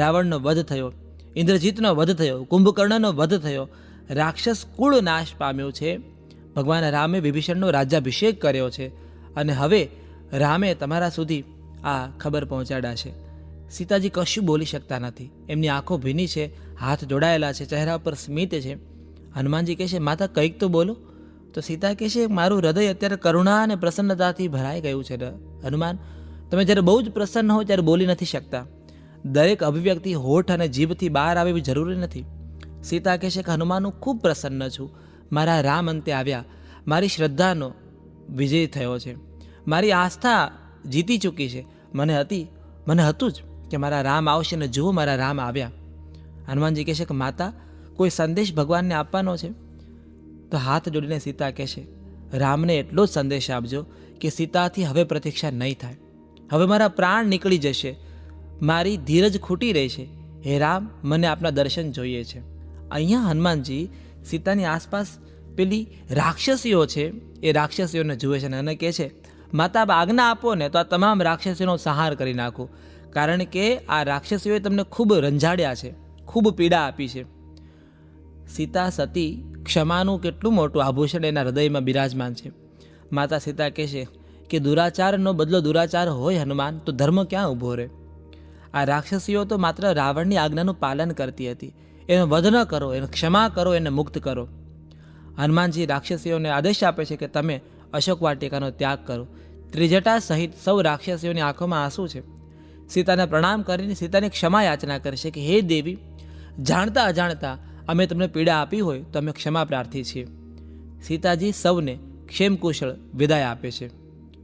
રાવણનો વધ થયો, ઇન્દ્રજીતનો વધ થયો, કુંભકર્ણનો વધ થયો, રાક્ષસ કુળ નાશ પામ્યો છે. ભગવાન રામે વિભીષણનો રાજ્યાભિષેક કર્યો છે અને હવે રામે તમારા સુધી આ ખબર પહોંચાડ્યા છે. સીતાજી કશું બોલી શકતા નથી, એમની આંખો ભીની છે, હાથ જોડાયેલા છે, ચહેરા પર સ્મિત છે. હનુમાનજી કહે છે માતા કંઈક તો બોલો. તો સીતા કહે છે મારું હૃદય અત્યારે કરુણા અને પ્રસન્નતાથી ભરાઈ ગયું છે. હનુમાન, તમે જ્યારે બહુ જ પ્રસન્ન હો ત્યારે બોલી નથી શકતા. દરેક અભિવ્યક્તિ હોઠ અને જીભથી બહાર આવે એવી જરૂરી નથી. સીતા કહે છે કે હનુમાન, હું ખૂબ પ્રસન્ન છું. મારા રામ અંતે આવ્યા, મારી શ્રદ્ધાનો વિજય થયો છે, મારી આસ્થા જીતી ચૂકી છે. મને હતું જ કે મારા રામ આવશે ને જુઓ મારા રામ આવ્યા. હનુમાનજી કહે છે કે માતા, કોઈ સંદેશ ભગવાનને આપવાનો છે? તો હાથ જોડીને સીતા કહે છે રામને એટલો જ સંદેશ આપજો કે સીતાથી હવે પ્રતીક્ષા નહીં થાય. હવે મારા પ્રાણ નીકળી જશે, મારી ધીરજ ખૂટી રહી છે. હે રામ, મને આપના દર્શન જોઈએ છે. અહીંયા હનુમાનજી સીતાની આસપાસ પેલી રાક્ષસીઓ છે એ રાક્ષસીઓને જુએ છે અને કહે છે, માતા આજ્ઞા આપો ને તો આ તમામ રાક્ષસીઓનો સંહાર કરી નાખું, કારણ કે આ રાક્ષસીઓએ તમને ખૂબ રંજાડ્યા છે, ખૂબ પીડા આપી છે. સીતા સતી ક્ષમાનું કેટલું મોટું આભૂષણ એના હૃદયમાં બિરાજમાન છે. માતા સીતા કહે છે કે દુરાચારનો બદલો દુરાચાર હોય હનુમાન, તો ધર્મ ક્યાં ઊભો રહે? આ રાક્ષસીઓ તો માત્ર રાવણની આજ્ઞાનું પાલન કરતી હતી. એનો વધ ન કરો, એને ક્ષમા કરો, એને મુક્ત કરો. હનુમાનજી રાક્ષસીઓને આદેશ આપે છે કે તમે અશોક વાટિકાનો ત્યાગ કરો. ત્રિજટા સહિત સૌ રાક્ષસીઓની આંખોમાં આંસુ છે. સીતાને પ્રણામ કરીને સીતાની ક્ષમા યાચના કરે છે કે હે દેવી, જાણતા અજાણતા અમે તમને પીડા આપી હોય તો અમે ક્ષમા પ્રાર્થી છીએ. સીતાજી સૌને ક્ષેમકુશળ વિદાય આપે છે.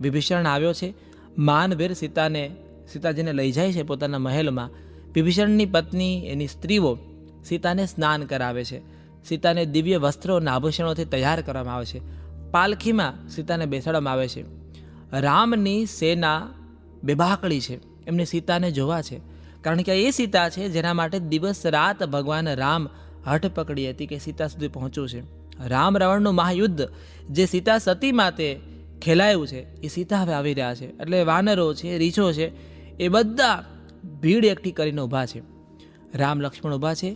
વિભીષણ આવ્યો છે. માનવીર સીતાજીને લઈ જાય છે પોતાના મહેલમાં. વિભીષણની પત્ની, એની સ્ત્રીઓ સીતાને સ્નાન કરાવે છે. સીતાને દિવ્ય વસ્ત્રો અને આભૂષણોથી તૈયાર કરવામાં આવે છે. પાલખીમાં સીતાને બેસાડવામાં આવે છે. રામની સેના બેબાકળી છે, એમને સીતાને જોવા છે, કારણ કે એ સીતા છે જેના માટે દિવસ રાત ભગવાન રામ હઠ પકડી હતી કે સીતા સુધી પહોંચવું છે. રામ રાવણનું મહાયુદ્ધ જે સીતા સતી માટે ખેલાયું છે, એ સીતા હવે આવી રહ્યા છે. એટલે વાનરો છે, રીછો છે, એ બધા ભીડ એકઠી કરીને ઊભા છે. રામ લક્ષ્મણ ઊભા છે.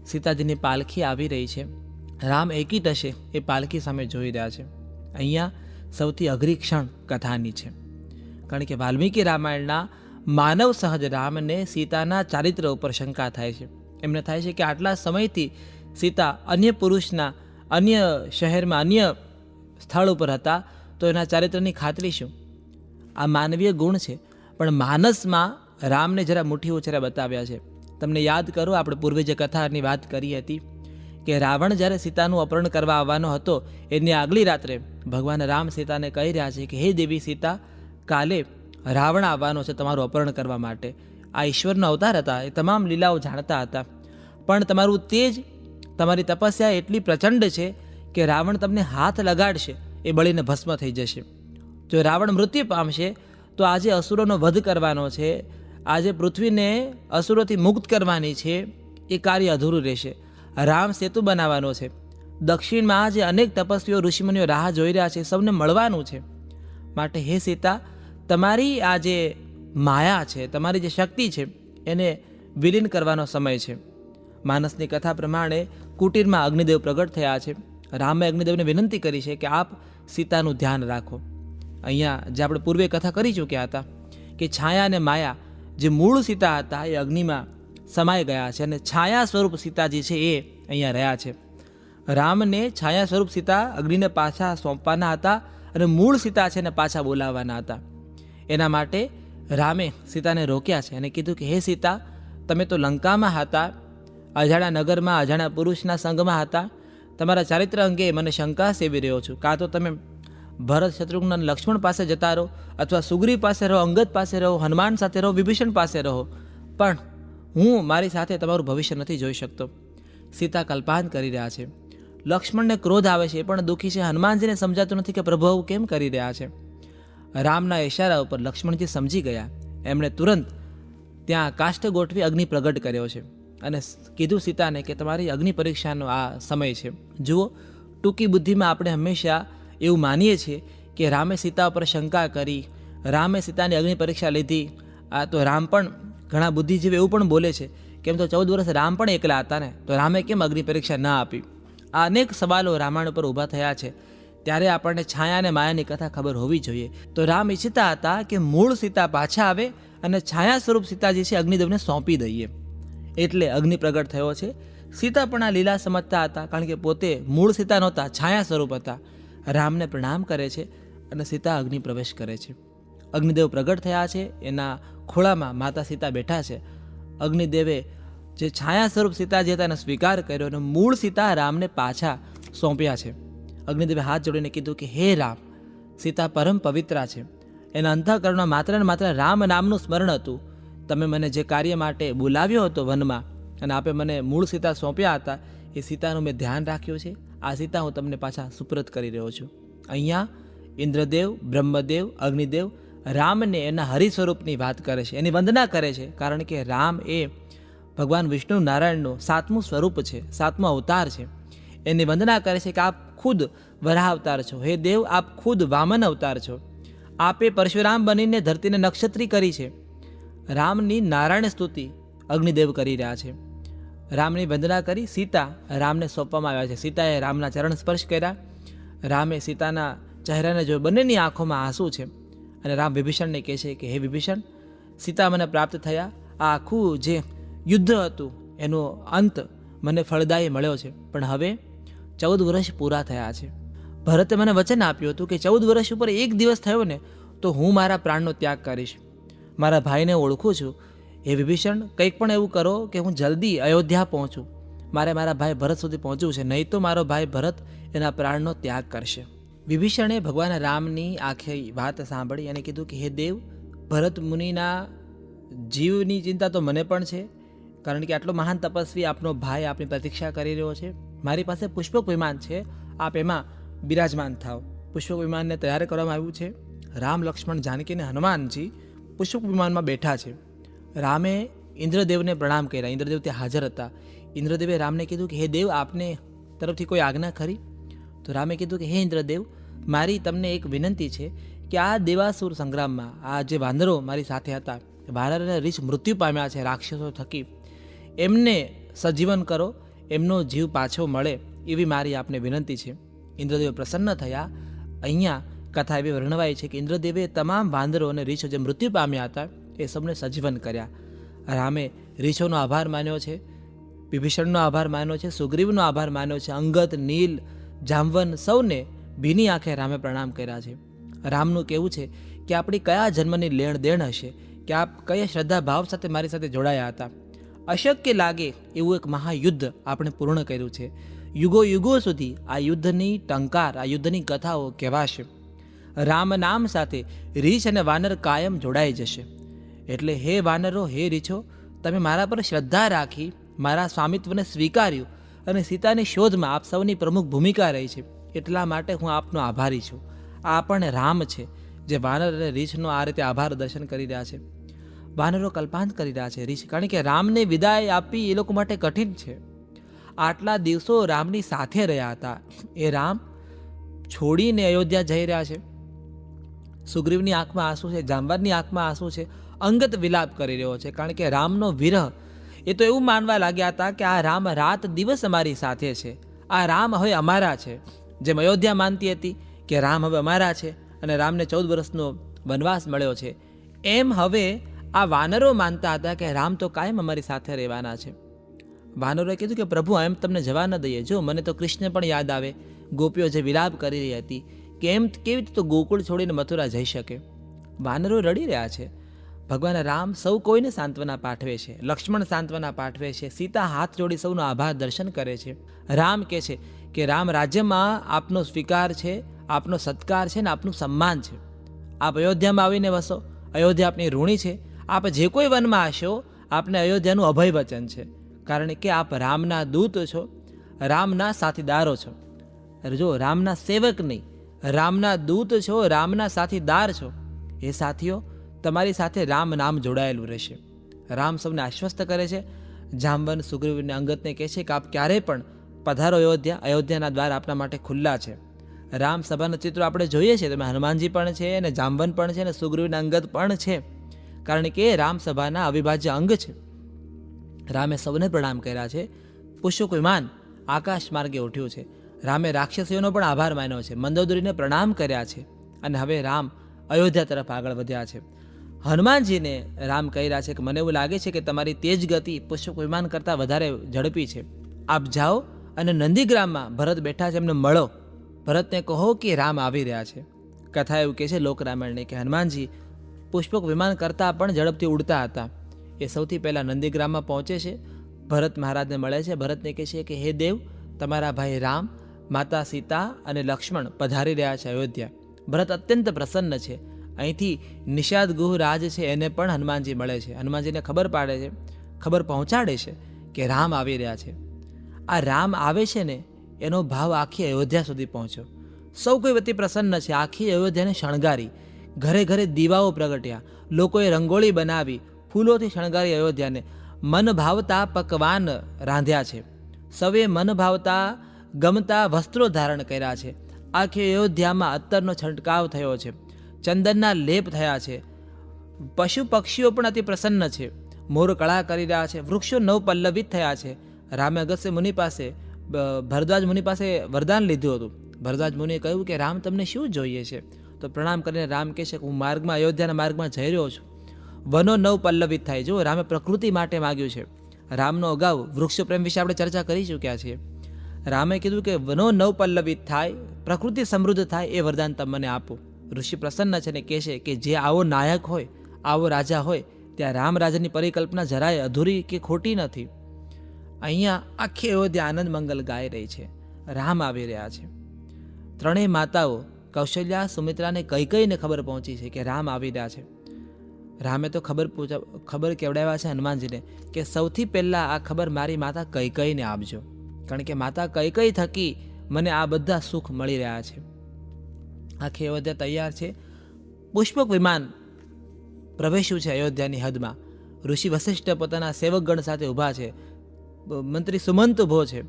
સીતાજીની પાલખી આવી રહી છે. રામ એકી ટશે એ પાલખી સામે જોઈ રહ્યા છે. અહીંયા સૌથી અઘરી ક્ષણ કથાની છે, કારણ કે વાલ્મીકી રામાયણના માનવ સહજ રામને સીતાના ચારિત્ર ઉપર શંકા થાય છે. એમને થાય છે કે આટલા સમયથી સીતા અન્ય પુરુષના અન્ય શહેરમાં અન્ય સ્થળ ઉપર હતા, તો એના ચારિત્રની ખાતરી શું? આ માનવીય ગુણ છે, પણ માનસમાં રામને જરા મુઠ્ઠી ઉછેરા બતાવ્યા છે. તમને યાદ કરો, આપણે પૂર્વે જે કથાની વાત કરી હતી કે રાવણ જ્યારે સીતાનું અપહરણ કરવા આવવાનો હતો, એની આગલી રાત્રે ભગવાન રામ સીતાને કહી રહ્યા છે કે હે દેવી સીતા, કાલે રાવણ આવવાનો છે તમારું અપહરણ કરવા માટે. આ ઈશ્વરનો અવતાર હતા, એ તમામ લીલાઓ જાણતા હતા, પણ તમારું તેજ, તમારી તપસ્યા એટલી પ્રચંડ છે કે રાવણ તમને હાથ લગાડશે એ બળીને ભસ્મ થઈ જશે. જો રાવણ મૃત્યુ પામશે તો આજે અસુરોનો વધ કરવાનો છે, આજે પૃથ્વીને અસુરોથી મુક્ત કરવાની છે, એ કાર્ય અધૂરું રહેશે. રામ સેતુ બનાવવાનો છે. દક્ષિણમાં જે અનેક તપસ્વીઓ ઋષિમુનિઓ રાહ જોઈ રહ્યા છે, સૌને મળવાનું છે. માટે હે સીતા, તમારી આ જે માયા છે, તમારી જે શક્તિ છે, એને વિલીન કરવાનો સમય છે. માનસની કથા પ્રમાણે કુટીરમાં અગ્નિદેવ પ્રગટ થયા છે. રામે અગ્નિદેવને વિનંતી કરી છે કે આપ સીતાનું ધ્યાન રાખો. અહીંયા જે આપણે પૂર્વે કથા કરી ચૂક્યા હતા કે છાયા અને માયા જે મૂળ સીતા હતા એ અગ્નિમાં સમાઈ ગયા છે, અને છાયા સ્વરૂપ સીતાજી છે એ અહીંયા રહ્યા છે. રામને છાયા સ્વરૂપ સીતા અગ્નિને પાછા સોંપવાના હતા અને મૂળ સીતા છે એને પાછા બોલાવવાના હતા. એના માટે રામે સીતાને રોક્યા છે અને કીધું કે હે સીતા, તમે તો લંકામાં હતા, અજાણ્યા નગરમાં અજાણ્યા પુરુષના સંગમાં હતા. તમારા ચારિત્ર અંગે મને શંકા સેવી રહ્યો છું. કાં તો તમે ભરત, શત્રુઘ્ન, લક્ષ્મણ પાસે જતા રહો, અથવા સુગ્રીવ પાસે રહો, અંગદ પાસે રહો, હનુમાન સાથે રહો, વિભીષણ પાસે રહો, પણ હું મારી સાથે તમારું ભવિષ્ય નથી જોઈ શકતો. સીતા કલ્પાન કરી રહ્યા છે. લક્ષ્મણને ક્રોધ આવે છે, એ પણ દુઃખી છે. હનુમાનજીને સમજાતું નથી કે પ્રભુ આવું કેમ કરી રહ્યા છે. રામના ઇશારા ઉપર લક્ષ્મણજી સમજી ગયા. એમણે તુરંત ત્યાં કાષ્ઠ ગોઠવી અગ્નિ પ્રગટ કર્યો છે અને કીધું સીતાને કે તમારી અગ્નિ પરીક્ષાનો આ સમય છે. જુઓ, ટૂંકી બુદ્ધિમાં આપણે હંમેશા એવું માનીએ છીએ કે રામે સીતા ઉપર શંકા કરી, રામે સીતાની અગ્નિ પરીક્ષા લીધી. આ તો રામ પણ ઘણા બુદ્ધિજીવી એવું પણ બોલે છે કેમ તો 14 વર્ષ રામ પણ એકલા હતા ને, તો રામે કેમ અગ્નિ પરીક્ષા ના આપી? આ અનેક સવાલો રામાયણ ઉપર ઊભા થયા છે. ત્યારે આપણને છાયા અને માયાની કથા ખબર હોવી જોઈએ. તો રામ ઈચ્છતા હતા કે મૂળ સીતા પાછા આવે અને છાયા સ્વરૂપ સીતાજી છે અગ્નિદેવને સોંપી દઈએ, એટલે અગ્નિ પ્રગટ થયો છે. સીતા પણ આ લીલા સમજતા હતા, કારણ કે પોતે મૂળ સીતા નહોતા, છાયા સ્વરૂપ હતા. રામને પ્રણામ કરે છે અને સીતા અગ્નિ પ્રવેશ કરે છે. અગ્નિદેવ પ્રગટ થયા છે, એના ખોળામાં માતા સીતા બેઠા છે. અગ્નિદેવે જે છાયા સ્વરૂપ સીતાજી હતા એને સ્વીકાર કર્યો અને મૂળ સીતા રામને પાછા સોંપ્યા છે. અગ્નિદેવે હાથ જોડીને કીધું કે હે રામ, સીતા પરમ પવિત્રા છે, એના અંતઃકરણમાં માત્ર ને માત્ર રામ નામનું સ્મરણ હતું. તમે મને જે કાર્ય માટે બોલાવ્યો હતો વનમાં, અને આપે મને મૂળ સીતા સોંપ્યા હતા, એ સીતાનું મેં ધ્યાન રાખ્યું છે. આ સીતા હું તમને પાછા સુપ્રત કરી રહ્યો છું. અહીંયા ઇન્દ્રદેવ, બ્રહ્મદેવ, અગ્નિદેવ, રામને એના હરિ સ્વરૂપની વાત કરે છે, એની વંદના કરે છે, કારણ કે રામ એ ભગવાન વિષ્ણુ નારાયણનું 7મું સ્વરૂપ છે, 7મો અવતાર છે. એની વંદના કરે છે કે આપ ખુદ વરાહ અવતાર છો, હે દેવ આપ ખુદ વામન અવતાર છો, આપે પરશુરામ બનીને ધરતીને નક્ષત્રી કરી છે. રામની નારાયણ સ્તુતિ અગ્નિદેવ કરી રહ્યા છે. રામની વંદના કરી સીતા રામને સોંપવામાં આવ્યા છે. સીતાએ રામના ચરણ સ્પર્શ કર્યા. રામે સીતાના ચહેરાને જોઈ, બંનેની આંખોમાં આંસુ છે. અને રામ વિભીષણને કહે છે કે હે વિભીષણ, સીતા મને પ્રાપ્ત થયા, આ આખું જે યુદ્ધ હતું એનો અંત મને ફળદાયી મળ્યો છે, પણ હવે 14 વર્ષ પૂરા થયા છે. ભરતે મને વચન આપ્યું હતું કે 14 વર્ષ ઉપર એક દિવસ થયો ને તો હું મારા પ્રાણનો ત્યાગ કરીશ. મારા ભાઈને ઓળખું છું, હે વિભીષણ કંઈક પણ એવું કરો કે હું જલ્દી અયોધ્યા પહોંચું. મારે મારા ભાઈ ભરત સુધી પહોંચવું છે, નહીં તો મારો ભાઈ ભરત એના પ્રાણનો ત્યાગ કરશે. વિભીષણે ભગવાન રામની આખી વાત સાંભળી અને કીધું કે હે દેવ, ભરત મુનિના જીવની ચિંતા તો મને પણ છે, કારણ કે આટલો મહાન તપસ્વી આપનો ભાઈ આપની પ્રતીક્ષા કરી રહ્યો છે. મારી પાસે પુષ્પક વિમાન છે, આપ એમાં બિરાજમાન થાવ. પુષ્પક વિમાનને તૈયાર કરવામાં આવ્યું છે. રામ, લક્ષ્મણ, જાનકી અને હનુમાનજી પુષ્પક વિમાનમાં બેઠા છે. રામે ઇન્દ્રદેવને પ્રણામ કર્યા. ઇન્દ્રદેવ ત્યાં હાજર હતા. ઇન્દ્રદેવે રામને કીધું કે હે દેવ, આપને તરફથી કોઈ આજ્ઞા ખરી? તો રામે કીધું કે હે ઇન્દ્રદેવ, મારી તમને એક વિનંતી છે કે આ દેવાસુર સંગ્રામમાં આ જે વાનરો મારી સાથે હતા, વાનર અને રીછ મૃત્યુ પામ્યા છે રાક્ષસો થકી, એમને સજીવન કરો, એમનો જીવ પાછો મળે એવી મારી આપને વિનંતી છે. ઇન્દ્રદેવ પ્રસન્ન થયા. અહીંયા કથા એવી વર્ણવાય છે કે ઇન્દ્રદેવે તમામ વાંદરો અને રીછો જે મૃત્યુ પામ્યા હતા એ સૌને સજીવન કર્યા. રામે રીછોનો આભાર માન્યો છે, વિભીષણનો આભાર માન્યો છે, સુગ્રીવનો આભાર માન્યો છે, અંગદ, નીલ, જામવન સૌને ભીની આંખે રામે પ્રણામ કર્યા છે. રામનું કહેવું છે કે આપણી કયા જન્મની લેણ દેણ હશે, કે આપ કયા શ્રદ્ધા ભાવ સાથે મારી સાથે જોડાયા હતા. અશક્ય લાગે એવું એક મહાયુદ્ધ આપણે પૂર્ણ કર્યું છે. યુગો યુગો સુધી આ યુદ્ધની ટંકાર, આ યુદ્ધની કથાઓ કહેવાશે. રામ નામ સાથે રીછ અને વાનર કાયમ જોડાઈ જશે. એટલે હે વાનરો, હે રીછો, તમે મારા પર શ્રદ્ધા રાખી મારા સ્વામિત્વને સ્વીકાર્યું અને સીતાની શોધમાં આપ સૌની પ્રમુખ ભૂમિકા રહી છે, એટલા માટે હું આપનો આભારી છું. આ પણ રામ છે જે વાનર અને રીછનો આ રીતે આભાર દર્શન કરી રહ્યા છે. વાનરો કલ્પાંત કરી રહ્યા છે રીછ, કારણ કે રામને વિદાય આપી એ લોકો માટે કઠિન છે. આટલા દિવસો રામની સાથે રહ્યા હતા, એ રામ છોડીને અયોધ્યા જઈ રહ્યા છે. સુગ્રીવની આંખમાં આંસુ છે, જામવનની આંખમાં આંસુ છે, અંગત વિલાપ કરી રહ્યો છે, કારણ કે રામનો વિરહ એ તો એવું માનવા લાગ્યા હતા કે આ રામ રાત દિવસ અમારી સાથે છે, આ રામ હવે અમારા છે. જેમ અયોધ્યા માનતી હતી કે રામ હવે અમારા છે અને રામને 14 વર્ષનો વનવાસ મળ્યો છે, એમ હવે આ વાનરો માનતા હતા કે રામ તો કાયમ અમારી સાથે રહેવાના છે. વાનરોએ કીધું કે પ્રભુ, એમ તમને જવા ન દઈએ. જો મને તો કૃષ્ણ પણ યાદ આવે, ગોપીઓ જે વિલાપ કરી રહી હતી કે એમ કેવી રીતે તો ગોકુળ છોડીને મથુરા જઈ શકે. વાનરો રડી રહ્યા છે. ભગવાન રામ સૌ કોઈને સાંત્વના પાઠવે છે, લક્ષ્મણ સાંત્વના પાઠવે છે, સીતા હાથ જોડી સૌનો આભાર દર્શન કરે છે. રામ કહે છે કે રામ, રાજ્યમાં આપનો સ્વીકાર છે, આપનો સત્કાર છે ને આપનું સન્માન છે. આપ અયોધ્યામાં આવીને વસો, અયોધ્યા આપની ઋણી છે. આપ જે કોઈ વનમાં હશો, આપને અયોધ્યાનું અભય વચન છે, કારણ કે આપ રામના દૂત છો, રામના સાથીદારો છો. જો રામના સેવક નહીં, રામના દૂત છો, રામના સાથીદાર છો. એ સાથીઓ, તમારી સાથે રામ નામ જોડાયેલું રહેશે. રામ સૌને આશ્વસ્ત કરે છે. જામવન, સુગ્રીવને, અંગદને કહે છે કે આપ ક્યારેય પણ પધારો અયોધ્યા, અયોધ્યાના દ્વાર આપના માટે ખુલ્લા છે. રામ સભાના ચિત્રો આપણે જોઈએ છીએ, તેમાં હનુમાનજી પણ છે અને જામવન પણ છે અને સુગ્રીવ અને અંગદ પણ છે, કારણ કે રામ સભાના અવિભાજ્ય અંગ છે. રામે સૌને પ્રણામ કર્યા છે. પુષ્પક વિમાન આકાશ માર્ગે ઉઠ્યું છે. રામે રાક્ષસીઓનો પણ આભાર માન્યો છે, મંદોદરીને પ્રણામ કર્યા છે અને હવે રામ અયોધ્યા તરફ આગળ વધ્યા છે. હનુમાનજીને રામ કહી રહ્યા છે કે મને એવું લાગે છે કે તમારી તેજ ગતિ પુષ્પક વિમાન કરતાં વધારે ઝડપી છે. આપ જાઓ અને નંદીગ્રામમાં ભરત બેઠા છે, એમને મળો. ભરતને કહો કે રામ આવી રહ્યા છે. કથા એવું કહે છે લોક રામાયણને કે હનુમાનજી પુષ્પક વિમાન કરતાં પણ ઝડપથી ઉડતા હતા. એ સૌથી પહેલાં નંદીગ્રામમાં પહોંચે છે, ભરત મહારાજને મળે છે. ભરતને કહે છે કે હે દેવ, તમારા ભાઈ રામ, માતા સીતા અને લક્ષ્મણ પધારી રહ્યા છે અયોધ્યા. ભરત અત્યંત પ્રસન્ન છે. અહીંથી નિષાદ ગુહ રાજ છે, એને પણ હનુમાનજી મળે છે. હનુમાનજીને ખબર પાડે છે, ખબર પહોંચાડે છે કે રામ આવી રહ્યા છે. આ રામ આવે છે ને એનો ભાવ આખી અયોધ્યા સુધી પહોંચ્યો. સૌ કોઈ વતી પ્રસન્ન છે. આખી અયોધ્યાને શણગારી, ઘરે ઘરે દીવાઓ પ્રગટ્યા, લોકોએ રંગોળી બનાવી, ફૂલોથી શણગારી અયોધ્યાને. મન ભાવતા પકવાન રાંધ્યા છે, સૌએ મન ભાવતા ગમતા વસ્ત્રો ધારણ કર્યા છે. આખી અયોધ્યામાં અત્તરનો છંટકાવ થયો છે, ચંદનના લેપ થયા છે. પશુ પક્ષીઓ પણ અતિ પ્રસન્ન છે, મોર કળા કરી રહ્યા છે, વૃક્ષો નવપલ્લવિત થયા છે. રામે અગસ્ત્ય મુનિ પાસે, ભરદ્વાજ મુનિ પાસે વરદાન લીધું હતું. ભરદ્વાજ મુનિએ કહ્યું કે રામ તમને શું જોઈએ છે? તો પ્રણામ કરીને રામ કહે છે કે હું માર્ગમાં, અયોધ્યાના માર્ગમાં જઈ રહ્યો છું. વનો નવપલ્લવિત થાય. જો રામે પ્રકૃતિ માટે માગ્યું છે. રામનો અગાઉ વૃક્ષ પ્રેમ વિશે આપણે ચર્ચા કરી ચૂક્યા છીએ. રામે કીધું કે વનો નવપલ્લવિત થાય, પ્રકૃતિ સમૃદ્ધ થાય, એ વરદાન તમે મને આપો. ઋષિ પ્રસન્ન છે ને કહે છે કે જે આવો નાયક હોય, આવો રાજા હોય, ત્યાં રામ રાજાની પરિકલ્પના જરાય અધૂરી કે ખોટી નથી. અહીંયા આખી અયોધ્યા આનંદ મંગલ ગાઈ રહી છે. રામ આવી રહ્યા છે. ત્રણેય માતાઓ કૌશલ્યા, સુમિત્રાને કૈકેયીને ખબર પહોંચી છે કે રામ આવી રહ્યા છે. રામે તો ખબર કેવડાવ્યા છે હનુમાનજીને કે સૌથી પહેલાં આ ખબર મારી માતા કૈકેયીને આપજો, કારણ કે માતા કૈકેયી થકી મને આ બધા સુખ મળી રહ્યા છે. આખી અયોધ્યા તૈયાર છે. પુષ્પક વિમાન પ્રવેશ્યું છે અયોધ્યાની હદમાં. ઋષિ વશિષ્ઠ પોતાના સેવકગણ સાથે ઊભા છે. મંત્રી સુમંત ઊભો છે.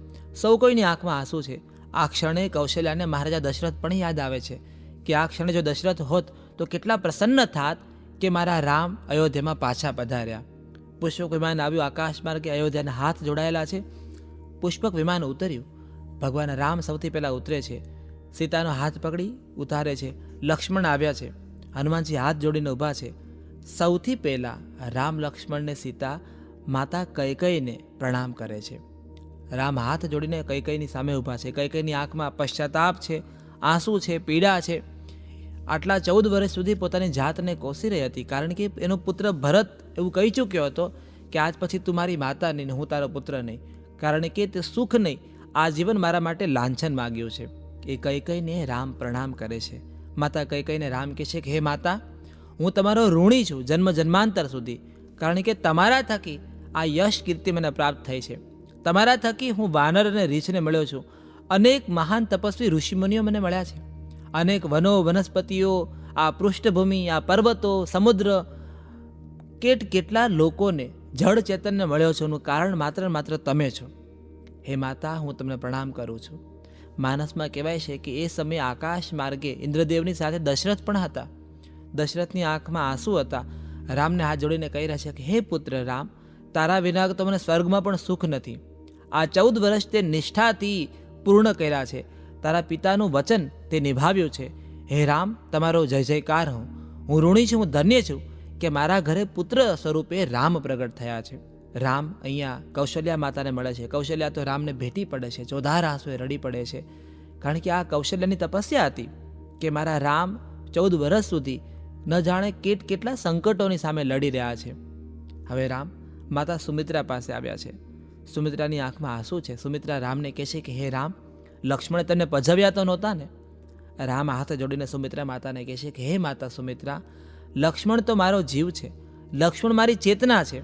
સૌ કોઈની આંખમાં આંસુ છે. આ ક્ષણે કૌશલ્યાને મહારાજા દશરથ પણ યાદ આવે છે કે આ ક્ષણે જો દશરથ હોત તો કેટલા પ્રસન્ન થાત કે મારા રામ અયોધ્યામાં પાછા પધાર્યા. પુષ્પક વિમાન આવ્યું, આકાશ માર્ગે અયોધ્યાના હાથ જોડાયેલા છે. પુષ્પક વિમાન ઉતર્યું. ભગવાન રામ સૌથી પહેલાં ઉતરે છે. સીતાનો હાથ પકડી ઉતારે છે. લક્ષ્મણ આવ્યા છે. હનુમાનજી હાથ જોડીને ઊભા છે. સૌથી પહેલાં રામ, લક્ષ્મણ ને સીતા માતા કૈકેયીને પ્રણામ કરે છે. રામ હાથ જોડીને કૈકેયીની સામે ઊભા છે. કૈકેયીની આંખમાં પશ્ચાતાપ છે, આંસુ છે, પીડા છે. આટલા 14 વર્ષ સુધી પોતાની જાતને કોસી રહી હતી, કારણ કે એનો પુત્ર ભરત એવું કહી ચૂક્યો હતો કે આજ પછી તું મારી માતા નહીં, હું તારો પુત્ર નહીં, કારણ કે તે સુખ નહીં, આ જીવન મારા માટે લાંછન માગ્યું છે. એ કૈકેયીને રામ પ્રણામ કરે છે. માતા કૈકેયીને રામ કહે છે કે હે માતા, હું તમારો ઋણી છું જન્મ જન્માંતર સુધી, કારણ કે તમારા થકી આ યશ કીર્તિ મને પ્રાપ્ત થઈ છે. તમારા થકી હું વાનર અને રીછને મળ્યો છું. અનેક મહાન તપસ્વી ઋષિમુનિઓ મને મળ્યા છે. અનેક વનો, વનસ્પતિઓ, આ પૃષ્ઠભૂમિ, આ પર્વતો, સમુદ્ર, કેટલા લોકોને જળ ચેતનને મળ્યો છો. એનું કારણ માત્ર તમે છો. હે માતા, હું તમને પ્રણામ કરું છું. માનસમાં કહેવાય છે કે એ સમયે આકાશ માર્ગે ઇન્દ્રદેવની સાથે દશરથ પણ હતા. દશરથની આંખમાં આંસુ હતા. રામને હાથ જોડીને કહી રહ્યા છે કે હે પુત્ર રામ, તારા વિના તો મને સ્વર્ગમાં પણ સુખ નથી. આ 14 વર્ષ તે નિષ્ઠાથી પૂર્ણ કર્યા છે. તારા પિતાનું વચન તે નિભાવ્યું છે. હે રામ, તમારો જય જયકાર હું ઋણી છું, હું ધન્ય છું કે મારા ઘરે પુત્ર સ્વરૂપે રામ પ્રગટ થયા છે. રામ અહીંયા કૌશલ્યા માતાને મળે છે. કૌશલ્યા તો રામને ભેટી પડે છે, ચોધાર આંસુએ રડી પડે છે, કારણ કે આ કૌશલ્યાની તપસ્યા હતી કે મારા રામ 14 વર્ષ સુધી ન જાણે કેટલા સંકટોની સામે લડી રહ્યા છે. હવે રામ માતા સુમિત્રા પાસે આવ્યા છે. સુમિત્રાની આંખમાં આંસુ છે. સુમિત્રા રામને કહે છે કે હે રામ, લક્ષ્મણે તને પજવ્યા તો નહોતા ને? રામ હાથ જોડીને સુમિત્રા માતાને કહે છે કે હે માતા સુમિત્રા, લક્ષ્મણ તો મારો જીવ છે, લક્ષ્મણ મારી ચેતના છે.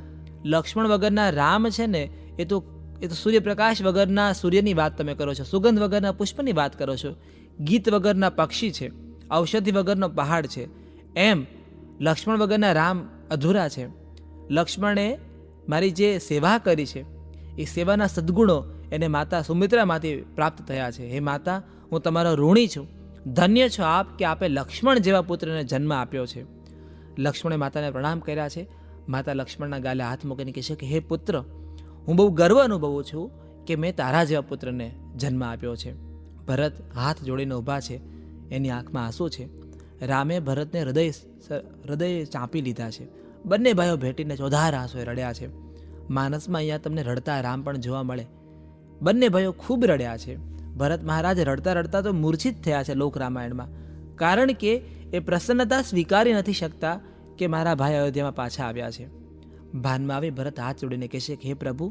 લક્ષ્મણ વગરના રામ છે ને એ તો સૂર્યપ્રકાશ વગરના સૂર્યની વાત તમે કરો છો, સુગંધ વગરના પુષ્પની વાત કરો છો, ગીત વગરના પક્ષી છે, ઔષધિ વગરનો પહાડ છે. એમ લક્ષ્મણ વગરના રામ અધૂરા છે. લક્ષ્મણે મારી જે સેવા કરી છે એ સેવાના સદ્ગુણો એને માતા સુમિત્રામાંથી પ્રાપ્ત થયા છે. હે માતા, હું તમારો ઋણી છું, ધન્ય છો આપ કે આપે લક્ષ્મણ જેવા પુત્રને જન્મ આપ્યો છે. લક્ષ્મણે માતાને પ્રણામ કર્યા છે. માતા લક્ષ્મણના ગાલે હાથ મૂકીને કહે છે કે હે પુત્ર, હું બહુ ગર્વ અનુભવું છું કે મેં તારા જેવા પુત્રને જન્મ આપ્યો છે. ભરત હાથ જોડીને ઊભા છે. એની આંખમાં આંસુ છે. રામે ભરતને હૃદય ચાંપી લીધા છે. બંને ભાઈઓ ભેટીને ચોધાર આંસુએ રડ્યા છે. માનસમાં અહીંયા તમને રડતા રામ પણ જોવા મળે. બંને ભાઈઓ ખૂબ રડ્યા છે. ભરત મહારાજ રડતા રડતા તો મૂર્છિત થયા છે લોક રામાયણમાં, કારણ કે એ પ્રસન્નતા સ્વીકારી નથી શકતા કે મારા ભાઈ અયોધ્યામાં પાછા આવ્યા છે. ભાનમાં આવી ભરત હાથ જોડીને કહે છે કે હે પ્રભુ,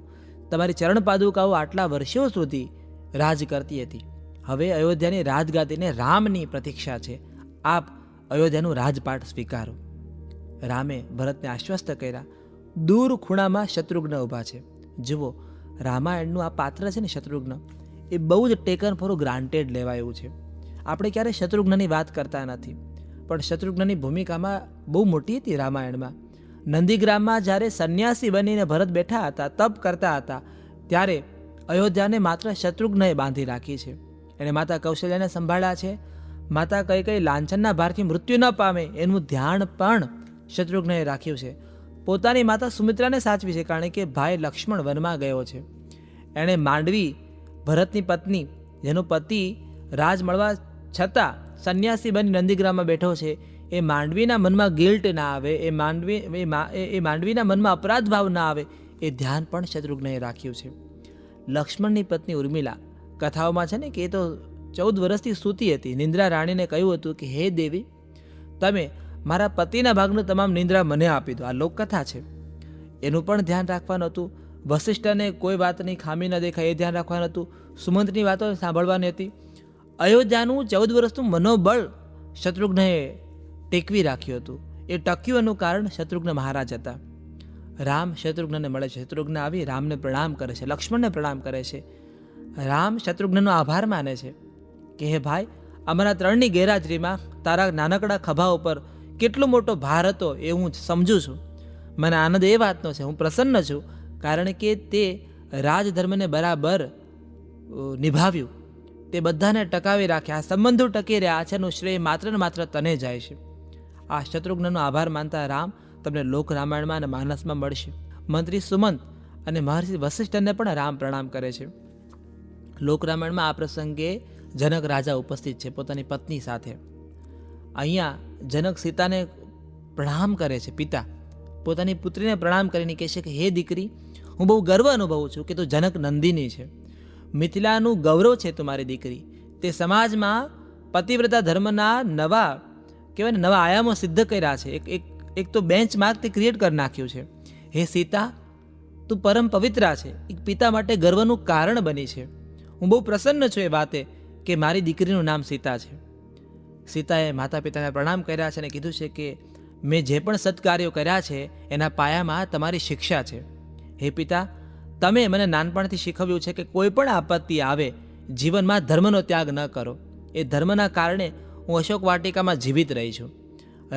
તમારી ચરણ પાદુકાઓ આટલા વર્ષો સુધી રાજ કરતી હતી. હવે અયોધ્યાની રાજગાદીને રામની પ્રતીક્ષા છે. આપ અયોધ્યાનું રાજપાટ સ્વીકારો. રામે ભરતને આશ્વસ્ત કર્યા. દૂર ખૂણામાં શત્રુઘ્ન ઊભા છે. જુઓ, રામાયણનું આ પાત્ર છે ને શત્રુઘ્ન, એ બહુ જ ટેકન ફોર ગ્રાન્ટેડ લેવાય એવું છે. આપણે ક્યારેય શત્રુઘ્નની વાત કરતા નથી. પણ શત્રુઘ્નની ભૂમિકામાં બહુ મોટી હતી રામાયણમાં. નંદીગ્રામમાં જ્યારે સંન્યાસી બનીને ભરત બેઠા હતા, તપ કરતા હતા, ત્યારે અયોધ્યાને માત્ર શત્રુઘ્નએ બાંધી રાખી છે. એણે માતા કૌશલ્યાને સંભાળ્યા છે. માતા કઈ લાંછનના ભારથી મૃત્યુ ન પામે એનું ધ્યાન પણ શત્રુઘ્નએ રાખ્યું છે. પોતાની માતા સુમિત્રાને સાચવી છે, કારણ કે ભાઈ લક્ષ્મણ વનમાં ગયો છે. એણે માંડવી, ભરતની પત્ની, જેનો પતિ રાજ મળવા છતાં સંન્યાસી બની નંદીગ્રામમાં બેઠો છે, એ માંડવીના મનમાં ગિલ્ટ ના આવે, એ માંડવીના મનમાં અપરાધ ભાવ ના આવે, એ ધ્યાન પણ શત્રુઘ્નએ રાખ્યું છે. લક્ષ્મણની પત્ની ઉર્મિલા, કથાઓમાં છે ને કે એ તો 14 વર્ષથી સૂતી હતી. નિંદ્રા રાણીને કહ્યું હતું કે હે દેવી, તમે મારા પતિના ભાગનું તમામ નિંદ્રા મને આપી દો. આ લોકકથા છે. એનું પણ ધ્યાન રાખવાનું હતું. વશિષ્ઠને કોઈ વાતની ખામી ન દેખાય એ ધ્યાન રાખવાનું હતું. સુમંતની વાતો સાંભળવાની હતી. અયોધ્યાનું 14 વર્ષનું મનોબળ શત્રુઘ્નએ ટેકવી રાખ્યું હતું. એ ટક્યું એનું કારણ શત્રુઘ્ન મહારાજ હતા. રામ શત્રુઘ્નને મળે છે. શત્રુઘ્ન આવી રામને પ્રણામ કરે છે, લક્ષ્મણને પ્રણામ કરે છે. રામ શત્રુઘ્નનો આભાર માને છે કે હે ભાઈ, અમારા ત્રણની ગેરહાજરીમાં તારા નાનકડા ખભા ઉપર કેટલો મોટો ભાર હતો એ હું સમજું છું. મને આનંદ એ વાતનો છે, હું પ્રસન્ન છું, કારણ કે તે રાજધર્મને બરાબર નિભાવ્યું, તે બધાને ટકાવી રાખ્યા, આ સંબંધો ટકી રહ્યા છે, એનું શ્રેય માત્ર ને માત્ર તને જાય છે. આ શત્રુઘ્નનો આભાર માનતા રામ તમને લોક રામાયણમાં અને માનસમાં મળશે. મંત્રી સુમંત અને મહર્ષિ વશિષ્ઠને પણ રામ પ્રણામ કરે છે. લોક રામાયણમાં આ પ્રસંગે જનક રાજા ઉપસ્થિત છે પોતાની પત્ની સાથે. અહીંયા જનક સીતાને પ્રણામ કરે છે. પિતા પોતાની પુત્રીને પ્રણામ કરીને કહે છે કે હે દીકરી, હું બહુ ગર્વ અનુભવું છું કે તું જનક નંદિની છે. મિથિલાનું ગૌરવ છે તું દીકરી. તે સમાજમાં પતિવ્રતા ધર્મના નવા આયામો સિદ્ધ કર્યા છે. એક તો બેન્ચ માર્ક તે ક્રિએટ કરી નાખ્યું છે. હે સીતા, તું પરમ પવિત્રા છે, એક પિતા માટે ગર્વનું કારણ બની છે. હું બહુ પ્રસન્ન છું એ વાતે કે મારી દીકરીનું નામ સીતા છે. સીતાએ માતા પિતાને પ્રણામ કર્યા છે અને કીધું છે કે મેં જે પણ સત્કાર્યો કર્યા છે એના પાયામાં તમારી શિક્ષા છે. હે પિતા, તમે મને નાનપણથી શીખવ્યું છે કે કોઈ પણ આપત્તિ આવે જીવનમાં ધર્મનો ત્યાગ ન કરો. એ ધર્મના કારણે હું અશોક વાટિકામાં જીવિત રહી છું.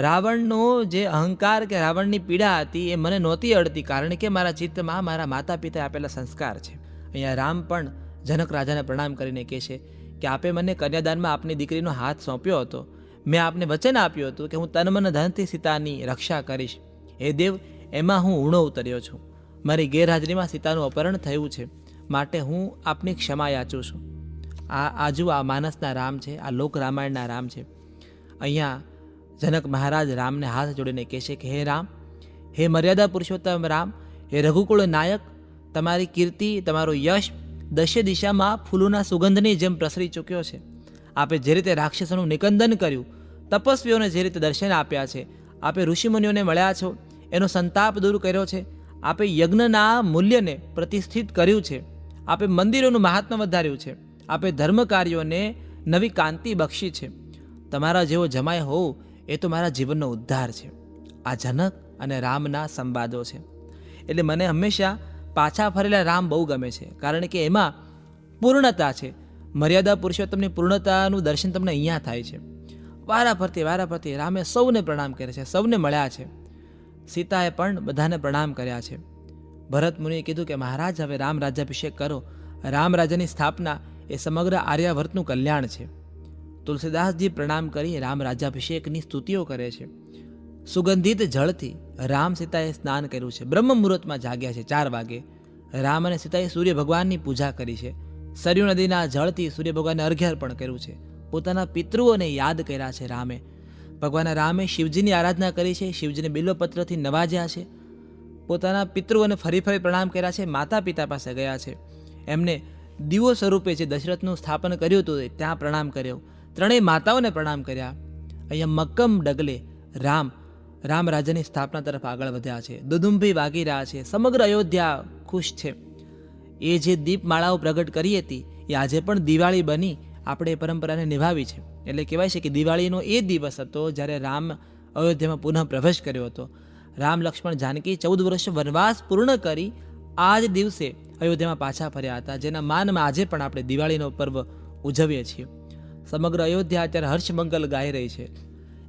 રાવણનો જે અહંકાર કે રાવણની પીડા હતી એ મને નહોતી અડતી, કારણ કે મારા ચિત્તમાં મારા માતા પિતાએ આપેલા સંસ્કાર છે. અહીંયા રામ પણ જનક રાજાને પ્રણામ કરીને કહે છે કે આપે મને કન્યાદાનમાં આપની દીકરીનો હાથ સોંપ્યો હતો. મેં આપને વચન આપ્યું હતું કે હું તન મન ધનથી સીતાની રક્ષા કરીશ. હે દેવ, એમાં હું ઊણો ઉતર્યો છું. મારી ગેરહાજરીમાં સીતાનું અપહરણ થયું છે, માટે હું આપની ક્ષમા યાચું છું. આ માનસના રામ છે, આ લોક રામાયણના રામ છે. અહીંયા જનક મહારાજ રામને હાથ જોડીને કહે છે કે હે રામ, હે મર્યાદા પુરુષોત્તમ રામ, હે રઘુકુળ નાયક, તમારી કીર્તિ, તમારો યશ દશે દિશામાં ફૂલોના સુગંધની જેમ પ્રસરી ચૂક્યો છે. આપે જે રીતે રાક્ષસોનું નિકંદન કર્યું, તપસ્વીઓને જે રીતે દર્શન આપ્યા છે, આપે ઋષિમુનિઓને મળ્યા છો, એનો સંતાપ દૂર કર્યો છે, આપે યજ્ઞના મૂલ્યને પ્રતિષ્ઠિત કર્યું છે, આપે મંદિરોનું મહાત્મ્ય વધાર્યું છે, આપે ધર્મ કાર્યોને નવી કાંતિ બક્ષી છે. તમારા જેવો જમાય હોવ એ તો મારા જીવનનો ઉદ્ધાર છે. આ જનક અને રામના સંવાદો છે. એટલે મને હંમેશા પાછા ફરેલા રામ બહુ ગમે છે, કારણ કે એમાં પૂર્ણતા છે. મર્યાદા પુરુષોત્તમની પૂર્ણતાનું દર્શન તમને અહીંયા થાય છે. વારાફરતી રામે સૌને પ્રણામ કરે છે, સૌને મળ્યા છે. સીતાએ પણ બધાને પ્રણામ કર્યા છે. ભરત મુનિએ કીધું કે મહારાજ, હવે રામ રાજ્યાભિષેક કરો. રામ રાજ્યની સ્થાપના એ સમગ્ર આર્યાવર્તનું કલ્યાણ છે. તુલસીદાસજી પ્રણામ કરી રામ રાજ્યાભિષેકની સ્તુતિઓ કરે છે. સુગંધિત જળથી રામ સીતાએ સ્નાન કર્યું છે. બ્રહ્મ મુહૂર્તમાં જાગ્યા છે 4 વાગે. રામ અને સીતાએ સૂર્ય ભગવાનની પૂજા કરી છે. સરયુ નદીના જળથી સૂર્ય ભગવાનને અર્ઘ્ય અર્પણ કર્યું છે. પોતાના પિતૃઓને યાદ કર્યા છે રામે. ભગવાન રામે શિવજીની આરાધના કરી છે, શિવજીને બિલ્વપત્રથી નવાજ્યા છે. પોતાના પિતૃઓને ફરી પ્રણામ કર્યા છે. માતા પિતા પાસે ગયા છે. એમને દીવો સ્વરૂપે જે દશરથનું સ્થાપન કર્યું હતું ત્યાં પ્રણામ કર્યો. ત્રણેય માતાઓને પ્રણામ કર્યા. અહીંયા મક્કમ ડગલે રામ રાજ્યની સ્થાપના તરફ આગળ વધ્યા છે. દુદુંભી વાગી રહ્યા છે. સમગ્ર અયોધ્યા ખુશ છે. એ જે દીપમાળાઓ પ્રગટ કરી હતી એ આજે પણ દિવાળી બની આપણે એ પરંપરાને નિભાવી છે. એટલે કહેવાય છે કે દિવાળીનો એ દિવસ હતો જ્યારે રામ અયોધ્યામાં પુનઃ પ્રવેશ કર્યો હતો. રામ લક્ષ્મણ જાનકી 14 વર્ષ વનવાસ પૂર્ણ કરી આ જ દિવસે અયોધ્યામાં પાછા ફર્યા હતા, જેના માનમાં આજે પણ આપણે દિવાળીનો પર્વ ઉજવીએ છીએ. સમગ્ર અયોધ્યા અત્યારે હર્ષમંગલ ગાઈ રહી છે.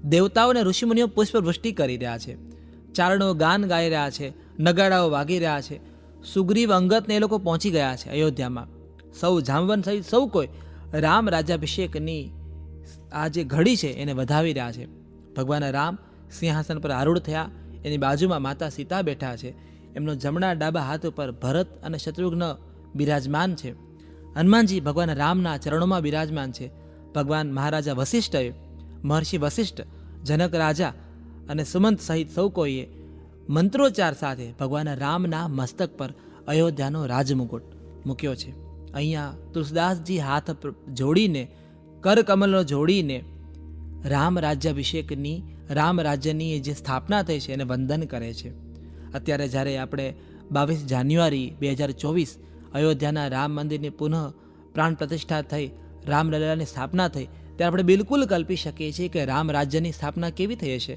દેવતાઓ અને ઋષિમુનિઓ પુષ્પવૃષ્ટિ કરી રહ્યા છે, ચારણો ગાન ગાઈ રહ્યા છે, નગાડાઓ વાગી રહ્યા છે. સુગ્રીવ અંગતને એ લોકો પહોંચી ગયા છે અયોધ્યામાં. સૌ જામવંત સહિત સૌ કોઈ રામ રાજ્યાભિષેકની આ જે ઘડી છે એને વધાવી રહ્યા છે. ભગવાન રામ સિંહાસન પર આરૂઢ થયા, એની બાજુમાં માતા સીતા બેઠા છે. એમનો જમણા ડાબા હાથ ઉપર ભરત અને શત્રુઘ્ન બિરાજમાન છે. હનુમાનજી ભગવાન રામના ચરણોમાં બિરાજમાન છે. ભગવાન મહારાજા વશિષ્ઠએ, મહર્ષિ વશિષ્ઠ, જનક રાજા અને સુમંત સહિત સૌ કોઈએ મંત્રોચ્ચાર સાથે ભગવાન રામના મસ્તક પર અયોધ્યાનો રાજમુકુટ મૂક્યો છે. અહીંયા તુલસીદાસજી હાથ જોડીને, કરકમલો જોડીને રામ રાજ્યાભિષેકની, રામ રાજ્યની જે સ્થાપના થઈ છે એને વંદન કરે છે. અત્યારે જ્યારે આપણે 22 જાન્યુઆરી 2024 અયોધ્યાના રામ મંદિરની પુનઃ પ્રાણ પ્રતિષ્ઠા થઈ, રામલલ્લાની સ્થાપના થઈ, ત્યારે આપણે બિલકુલ કલ્પી શકીએ છીએ કે રામ રાજ્યની સ્થાપના કેવી થઈ હશે.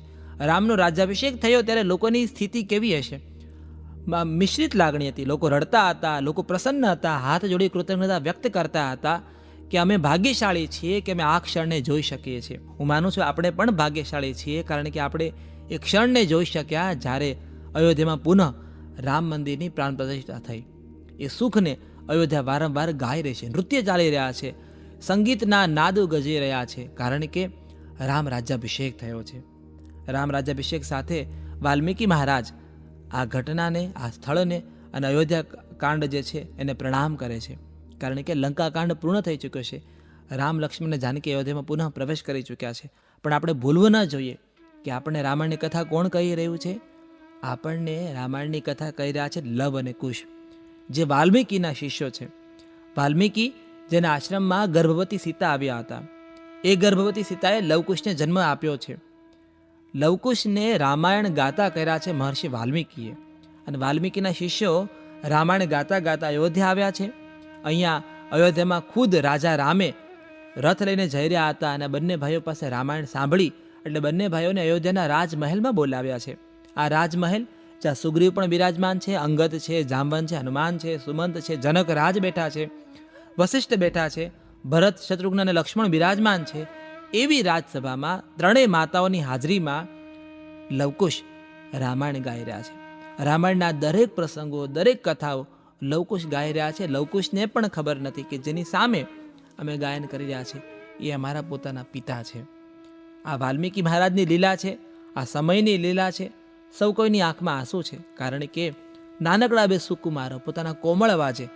રામનો રાજ્યાભિષેક થયો ત્યારે લોકોની સ્થિતિ કેવી હશે. મિશ્રિત લાગણી હતી. લોકો રડતા હતા, લોકો પ્રસન્ન હતા, હાથ જોડી કૃતજ્ઞતા વ્યક્ત કરતા હતા કે અમે ભાગ્યશાળી છીએ કે અમે આ ક્ષણને જોઈ શકીએ છીએ. હું માનું છું આપણે પણ ભાગ્યશાળી છીએ, કારણ કે આપણે એ ક્ષણને જોઈ શક્યા જ્યારે અયોધ્યામાં પુનઃ રામ મંદિરની પ્રાણ પ્રતિષ્ઠા થઈ. એ સુખને અયોધ્યા વારંવાર ગાઈ રહી છે, નૃત્ય ચાલી રહ્યા છે, સંગીતના નાદો ગજી રહ્યા છે, કારણ કે રામ રાજ્યાભિષેક થયો છે. રામ રાજ્યાભિષેક સાથે વાલ્મીકી મહારાજ આ ઘટનાને, આ સ્થળને અને અયોધ્યા કાંડ જે છે એને પ્રણામ કરે છે, કારણ કે લંકા કાંડ પૂર્ણ થઈ ચૂક્યો છે. રામ, લક્ષ્મણ અને જાનકી અયોધ્યામાં પુનઃ પ્રવેશ કરી ચૂક્યા છે. પણ આપણે ભૂલવું ન જોઈએ કે આપણને રામાયણની કથા કોણ કહી રહ્યું છે? આપણને રામાયણની કથા કહી રહ્યા છે લવ અને કુશ, જે વાલ્મીકીના શિષ્યો છે. વાલ્મીકી જેના આશ્રમમાં ગર્ભવતી સીતા આવ્યા હતા, એ ગર્ભવતી સીતાએ લવકુશને જન્મ આપ્યો છે. લવકુશને રામાયણ ગાતા કર્યા છે મહર્ષિ વાલ્મીકીએ, અને વાલ્મીકીના શિષ્યો રામાયણ ગાતા ગાતા અયોધ્યા આવ્યા છે. અહીંયા અયોધ્યામાં ખુદ રાજા રામે રથ લઈને જઈ રહ્યા હતા, અને બંને ભાઈઓ પાસે રામાયણ સાંભળી એટલે બંને ભાઈઓને અયોધ્યાના રાજમહેલમાં બોલાવ્યા છે. આ રાજમહેલ જ્યાં સુગ્રીવ પણ બિરાજમાન છે, અંગદ છે, જાંબવંત છે, હનુમાન છે, સુમંત છે, જનક રાજ બેઠા છે, વશિષ્ઠ બેઠા છે, ભરત, શત્રુઘ્ન અને લક્ષ્મણ બિરાજમાન છે. એવી રાજસભામાં ત્રણેય માતાઓની હાજરીમાં લવકુશ રામાયણ ગાઈ રહ્યા છે. રામાયણના દરેક પ્રસંગો, દરેક કથાઓ લવકુશ ગાઈ રહ્યા છે. લવકુશને પણ ખબર નથી કે જેની સામે અમે ગાયન કરી રહ્યા છે એ અમારા પોતાના પિતા છે. આ વાલ્મીકી મહારાજની લીલા છે, આ સમયની લીલા છે. સૌ કોઈની આંખમાં આંસુ છે, કારણ કે નાનકડા બે સુકુમારો પોતાના કોમળ અવાજે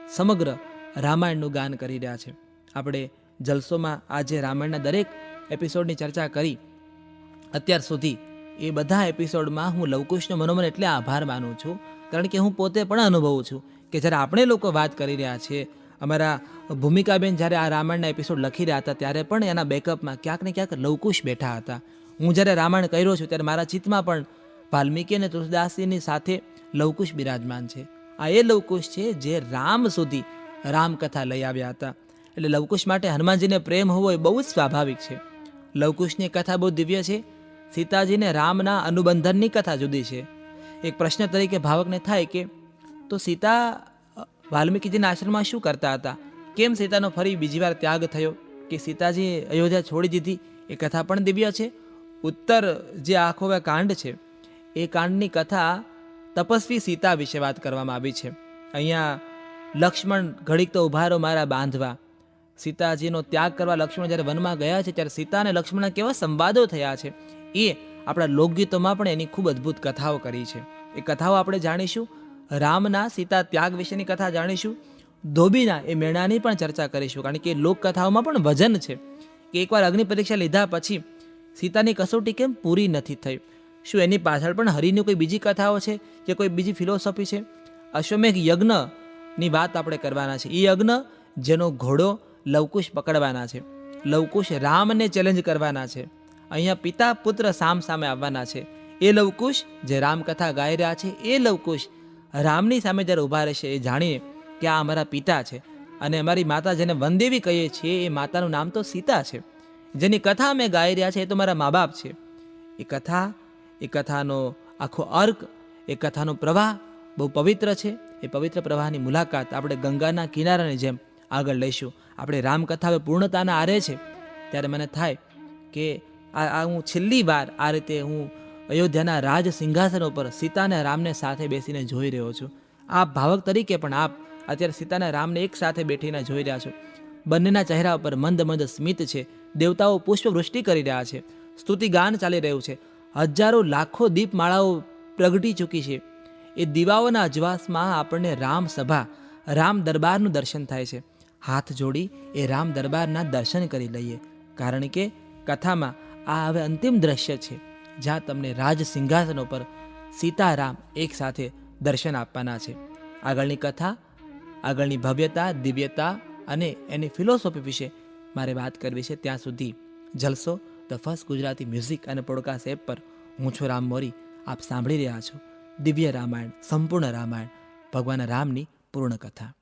સમગ્ર રામાયણનું ગાન કરી રહ્યા છે. આપણે જલસોમાં આજે રામાયણના દરેક એપિસોડની ચર્ચા કરી અત્યાર સુધી, એ બધા એપિસોડમાં હું લવકુશનો મનોમન એટલે આભાર માનું છું, કારણ કે હું પોતે પણ અનુભવું છું કે જ્યારે આપણે લોકો વાત કરી રહ્યા છીએ, અમારા ભૂમિકાબેન જ્યારે આ રામાયણના એપિસોડ લખી રહ્યા હતા ત્યારે પણ એના બેકઅપમાં ક્યાંક ને ક્યાંક લવકુશ બેઠા હતા. હું જ્યારે રામાયણ કર્યો છું ત્યારે મારા ચિત્તમાં પણ વાલ્મીકી અને તુલસીદાસજીની સાથે લવકુશ બિરાજમાન છે. આ એ લવકુશ છે જે રામ સુધી રામકથા લઈ આવ્યા હતા. એટલે લવકુશ માટે હનુમાનજીને પ્રેમ હોવો એ બહુ જ સ્વાભાવિક છે. લવકુશની કથા બહુ દિવ્ય છે. સીતાજીને રામના અનુબંધનની કથા જુદી છે. એક પ્રશ્ન તરીકે ભાવકને થાય કે તો સીતા વાલ્મીકીજીના આશ્રમમાં શું કરતા હતા? કેમ સીતાનો ફરી બીજી વાર ત્યાગ થયો? કે સીતાજી અયોધ્યા છોડી દીધી? એ કથા પણ દિવ્ય છે. ઉત્તર જે આખો કાંડ છે એ કાંડની કથા તપસ્વી સીતા વિશે વાત કરવામાં આવી છે. અહીંયા લક્ષ્મણ ઘડીક તો ઉભા રહો મારા બાંધવા, સીતાજીનો ત્યાગ કરવા લક્ષ્મણ જ્યારે વનમાં ગયા છે ત્યારે સીતા અને લક્ષ્મણના કેવા સંવાદો થયા છે એ આપણા લોકગીતોમાં પણ એની ખૂબ અદ્ભુત કથાઓ કરી છે. એ કથાઓ આપણે જાણીશું. રામના સીતા ત્યાગ વિશેની કથા જાણીશું. ધોબીના એ મેળાની પણ ચર્ચા કરીશું, કારણ કે લોકકથાઓમાં પણ વજન છે કે એકવાર અગ્નિ પરીક્ષા લીધા પછી સીતાની કસોટી કેમ પૂરી નથી થઈ. શું એની પાછળ પણ હરિની કોઈ બીજી કથાઓ છે કે કોઈ બીજી ફિલોસોફી છે? અશ્વમેઘ યજ્ઞની વાત આપણે કરવાના છે. એ યજ્ઞ જેનો ઘોડો લવકુશ પકડવાના છે. લવકુશ રામને ચેલેન્જ કરવાના છે. અહીંયા પિતા પુત્ર સામ સામે આવવાના છે. એ લવકુશ જે રામકથા ગાઈ રહ્યા છે, એ લવકુશ રામની સામે જ્યારે ઊભા રહેશે એ જાણીને કે આ અમારા પિતા છે અને અમારી માતા જેને વનદેવી કહીએ છીએ એ માતાનું નામ તો સીતા છે. જેની કથા અમે ગાઈ રહ્યા છે એ તો મારા મા બાપ છે. એ કથાનો આખો અર્ક, એ કથાનો પ્રવાહ બહુ પવિત્ર છે. એ પવિત્ર પ્રવાહની મુલાકાત આપણે ગંગાના કિનારાની જેમ આગળ લઈશું. આપણે રામકથા હવે પૂર્ણતાના આરે છે ત્યારે મને થાય કે હું છેલ્લી વાર આ રીતે હું અયોધ્યાના રાજ સિંહાસન ઉપર સીતા અને રામને સાથે બેસીને જોઈ રહ્યો છું. આપ ભાવક તરીકે પણ આપ અત્યારે સીતા અને રામને એક સાથે બેઠીને જોઈ રહ્યા છો. બંનેના ચહેરા ઉપર મંદ મંદ સ્મિત છે. દેવતાઓ પુષ્પવૃષ્ટિ કરી રહ્યા છે. સ્તુતિગાન ચાલી રહ્યું છે. હજારો લાખો દીપમાળાઓ પ્રગટી ચૂકી છે. એ દીવાઓના અજવાસમાં આપણને રામ સભા, રામ દરબારનું દર્શન થાય છે. હાથ જોડી એ રામ દરબારના દર્શન કરી લઈએ, કારણ કે કથામાં આ હવે અંતિમ દ્રશ્ય છે, જ્યાં તમને રાજ સિંહાસનો પર સીતારામ એક સાથે દર્શન આપવાના છે. આગળની કથા, આગળની ભવ્યતા, દિવ્યતા અને એની ફિલોસોફી વિશે મારે વાત કરવી છે. ત્યાં સુધી જલસો ધ ફર્સ્ટ ગુજરાતી મ્યુઝિક અને પોડકાસ્ટ એપ પર હું છું રામ મોરી. આપ સાંભળી રહ્યા છો દિવ્ય રામાયણ, સંપૂર્ણ રામાયણ, ભગવાન રામની પૂર્ણ કથા.